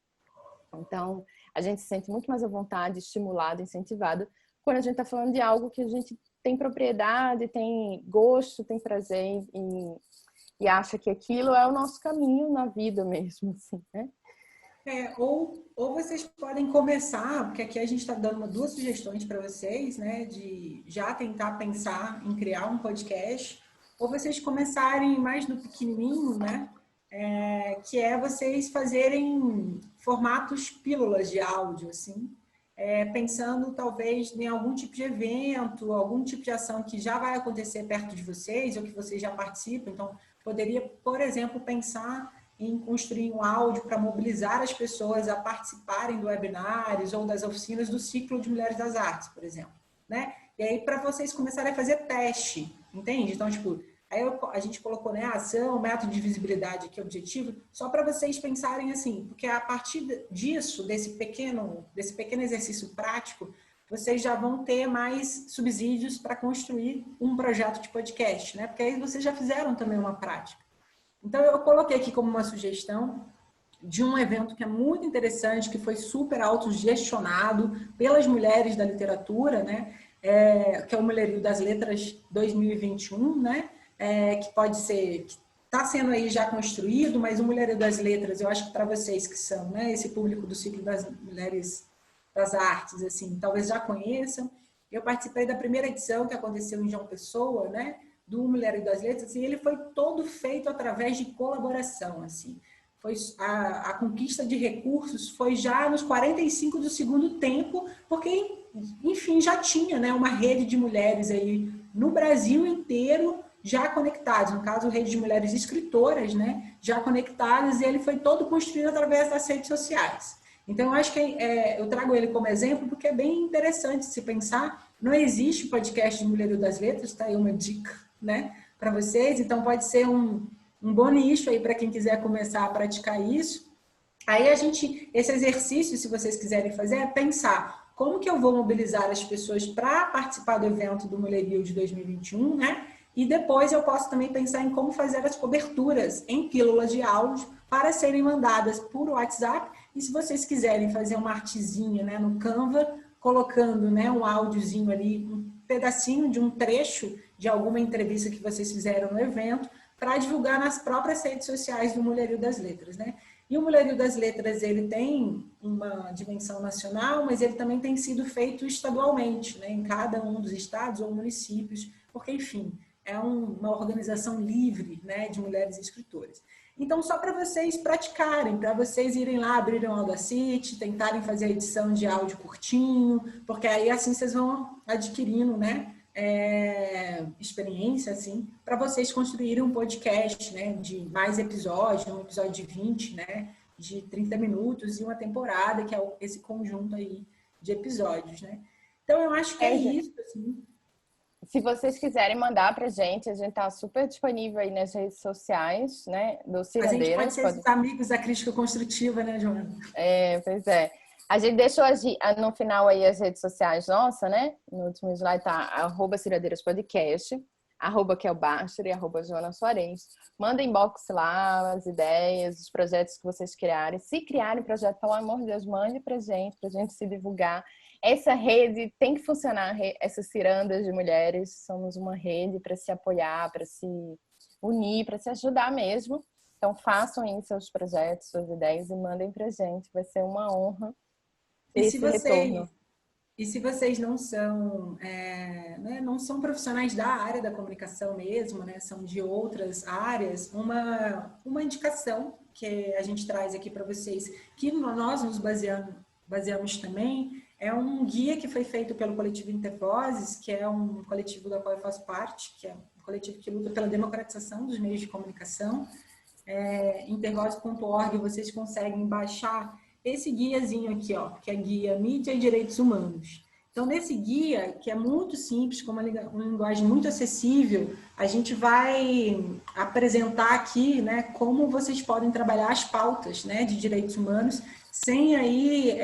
Então, a gente se sente muito mais à vontade, estimulada, incentivada, quando a gente está falando de algo que a gente tem propriedade, tem gosto, tem prazer e acha que aquilo é o nosso caminho na vida mesmo, assim, né? Ou vocês podem começar, porque aqui a gente está dando duas sugestões para vocês, né? De já tentar pensar em criar um podcast, ou vocês começarem mais no pequenininho, né? Que é vocês fazerem formatos pílulas de áudio, assim, pensando talvez em algum tipo de evento, algum tipo de ação que já vai acontecer perto de vocês ou que vocês já participam. Então, poderia, por exemplo, pensar em construir um áudio para mobilizar as pessoas a participarem do webinários ou das oficinas do Ciclo de Mulheres das Artes, por exemplo, né? E aí, para vocês começarem a fazer teste, entende? Então, tipo, aí a gente colocou, né, ação, método de visibilidade aqui, objetivo, só para vocês pensarem assim, porque a partir disso, desse pequeno exercício prático, vocês já vão ter mais subsídios para construir um projeto de podcast, né? Porque aí vocês já fizeram também uma prática. Então, eu coloquei aqui como uma sugestão de um evento que é muito interessante, que foi super autogestionado pelas mulheres da literatura, né? Que é o Mulherio das Letras 2021, né? Que pode ser, que está sendo aí já construído, mas o Mulherio das Letras, eu acho que para vocês que são, né, esse público do Ciclo das Mulheres das Artes, assim, talvez já conheçam. Eu participei da primeira edição que aconteceu em João Pessoa, né? Do Mulherio das Letras, e ele foi todo feito através de colaboração, assim. Foi a conquista de recursos foi já nos 45 do segundo tempo, porque, enfim, já tinha, né, uma rede de mulheres aí no Brasil inteiro já conectadas, no caso, rede de mulheres escritoras, né, já conectadas, e ele foi todo construído através das redes sociais. Então, eu acho que eu trago ele como exemplo porque é bem interessante se pensar. Não existe podcast de Mulherio das Letras, tá aí uma dica, né, para vocês. Então, pode ser um bom nicho aí para quem quiser começar a praticar isso. Aí esse exercício, se vocês quiserem fazer, é pensar como que eu vou mobilizar as pessoas para participar do evento do Mulherio de 2021, né? E depois eu posso também pensar em como fazer as coberturas em pílulas de áudio para serem mandadas por WhatsApp. E se vocês quiserem fazer uma artezinha, né, no Canva, colocando, né, um áudiozinho ali, um pedacinho de um trecho de alguma entrevista que vocês fizeram no evento, para divulgar nas próprias redes sociais do Mulherio das Letras, né? E o Mulherio das Letras, ele tem uma dimensão nacional, mas ele também tem sido feito estadualmente, né, em cada um dos estados ou municípios, porque, enfim, é uma organização livre, né, de mulheres escritoras. Então, só para vocês praticarem, para vocês irem lá, abrirem o Audacity, tentarem fazer a edição de áudio curtinho, porque aí assim vocês vão adquirindo, né, experiência, assim, para vocês construírem um podcast, né, de mais episódios, um episódio de 20, né, de 30 minutos e uma temporada, que é esse conjunto aí de episódios, né. Então, eu acho que é isso, assim. Se vocês quiserem mandar pra gente, a gente tá super disponível aí nas redes sociais, né, do Cirandeiras. A gente pode ser esses amigos da crítica construtiva, né, Joana? Pois é. A gente deixou no final aí as redes sociais nossa, né? No último slide tá @CirandeirasPodcast, @KelBaster e @Joana Soares. Manda inbox lá as ideias, os projetos que vocês criarem. Se criarem projeto, pelo amor de Deus, mande pra gente se divulgar. Essa rede tem que funcionar, essas cirandas de mulheres, somos uma rede para se apoiar, para se unir, para se ajudar mesmo. Então façam aí seus projetos, suas ideias e mandem pra gente, vai ser uma honra. E se vocês não são, né, não são profissionais da área da comunicação mesmo, né, são de outras áreas, uma indicação, que a gente traz aqui para vocês, que nós nos baseamos também, é um guia que foi feito pelo coletivo Intervozes, que é um coletivo da qual eu faço parte, que é um coletivo que luta pela democratização dos meios de comunicação. Intervozes.org, vocês conseguem baixar esse guiazinho aqui, ó, que é guia Mídia e Direitos Humanos. Então, nesse guia, que é muito simples, com uma linguagem muito acessível, a gente vai apresentar aqui, né, como vocês podem trabalhar as pautas, né, de direitos humanos, sem aí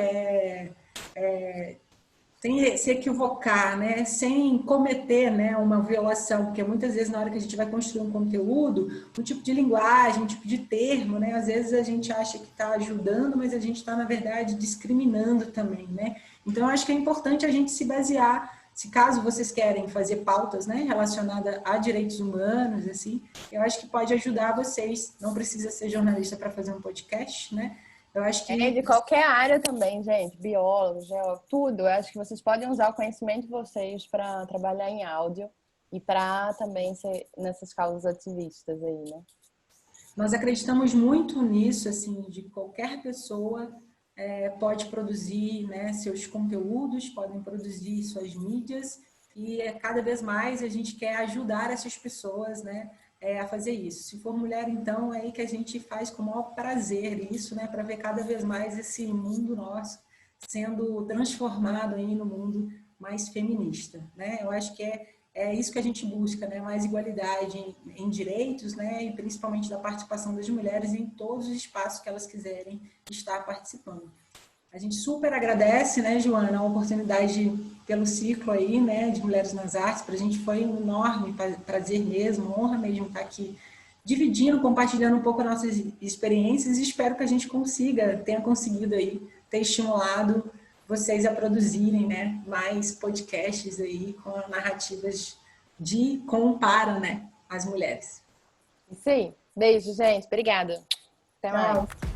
sem se equivocar, né, sem cometer, né, uma violação, porque muitas vezes na hora que a gente vai construir um conteúdo, um tipo de linguagem, um tipo de termo, né, às vezes a gente acha que está ajudando, mas a gente está, na verdade, discriminando também, né. Então, eu acho que é importante a gente se basear, se caso vocês querem fazer pautas, né, relacionadas a direitos humanos, assim, eu acho que pode ajudar vocês, não precisa ser jornalista para fazer um podcast, né. Eu acho que... de qualquer área também, gente, biólogo, geólogo, tudo. Eu acho que vocês podem usar o conhecimento de vocês para trabalhar em áudio e para também ser nessas causas ativistas aí, né? Nós acreditamos muito nisso, assim, de qualquer pessoa pode produzir, né, seus conteúdos, podem produzir suas mídias e cada vez mais a gente quer ajudar essas pessoas, né, a fazer isso. Se for mulher, então, é aí que a gente faz com o maior prazer isso, né, para ver cada vez mais esse mundo nosso sendo transformado aí no mundo mais feminista, né? Eu acho que é isso que a gente busca, né? Mais igualdade em direitos, né? E principalmente da participação das mulheres em todos os espaços que elas quiserem estar participando. A gente super agradece, né, Joana, a oportunidade pelo ciclo aí, né, de Mulheres nas Artes. Para a gente foi um enorme prazer mesmo, honra mesmo estar aqui dividindo, compartilhando um pouco as nossas experiências e espero que a gente tenha conseguido aí ter estimulado vocês a produzirem, né, mais podcasts aí com narrativas para, né, as mulheres. Sim, beijo, gente. Obrigada. Até mais. Tchau.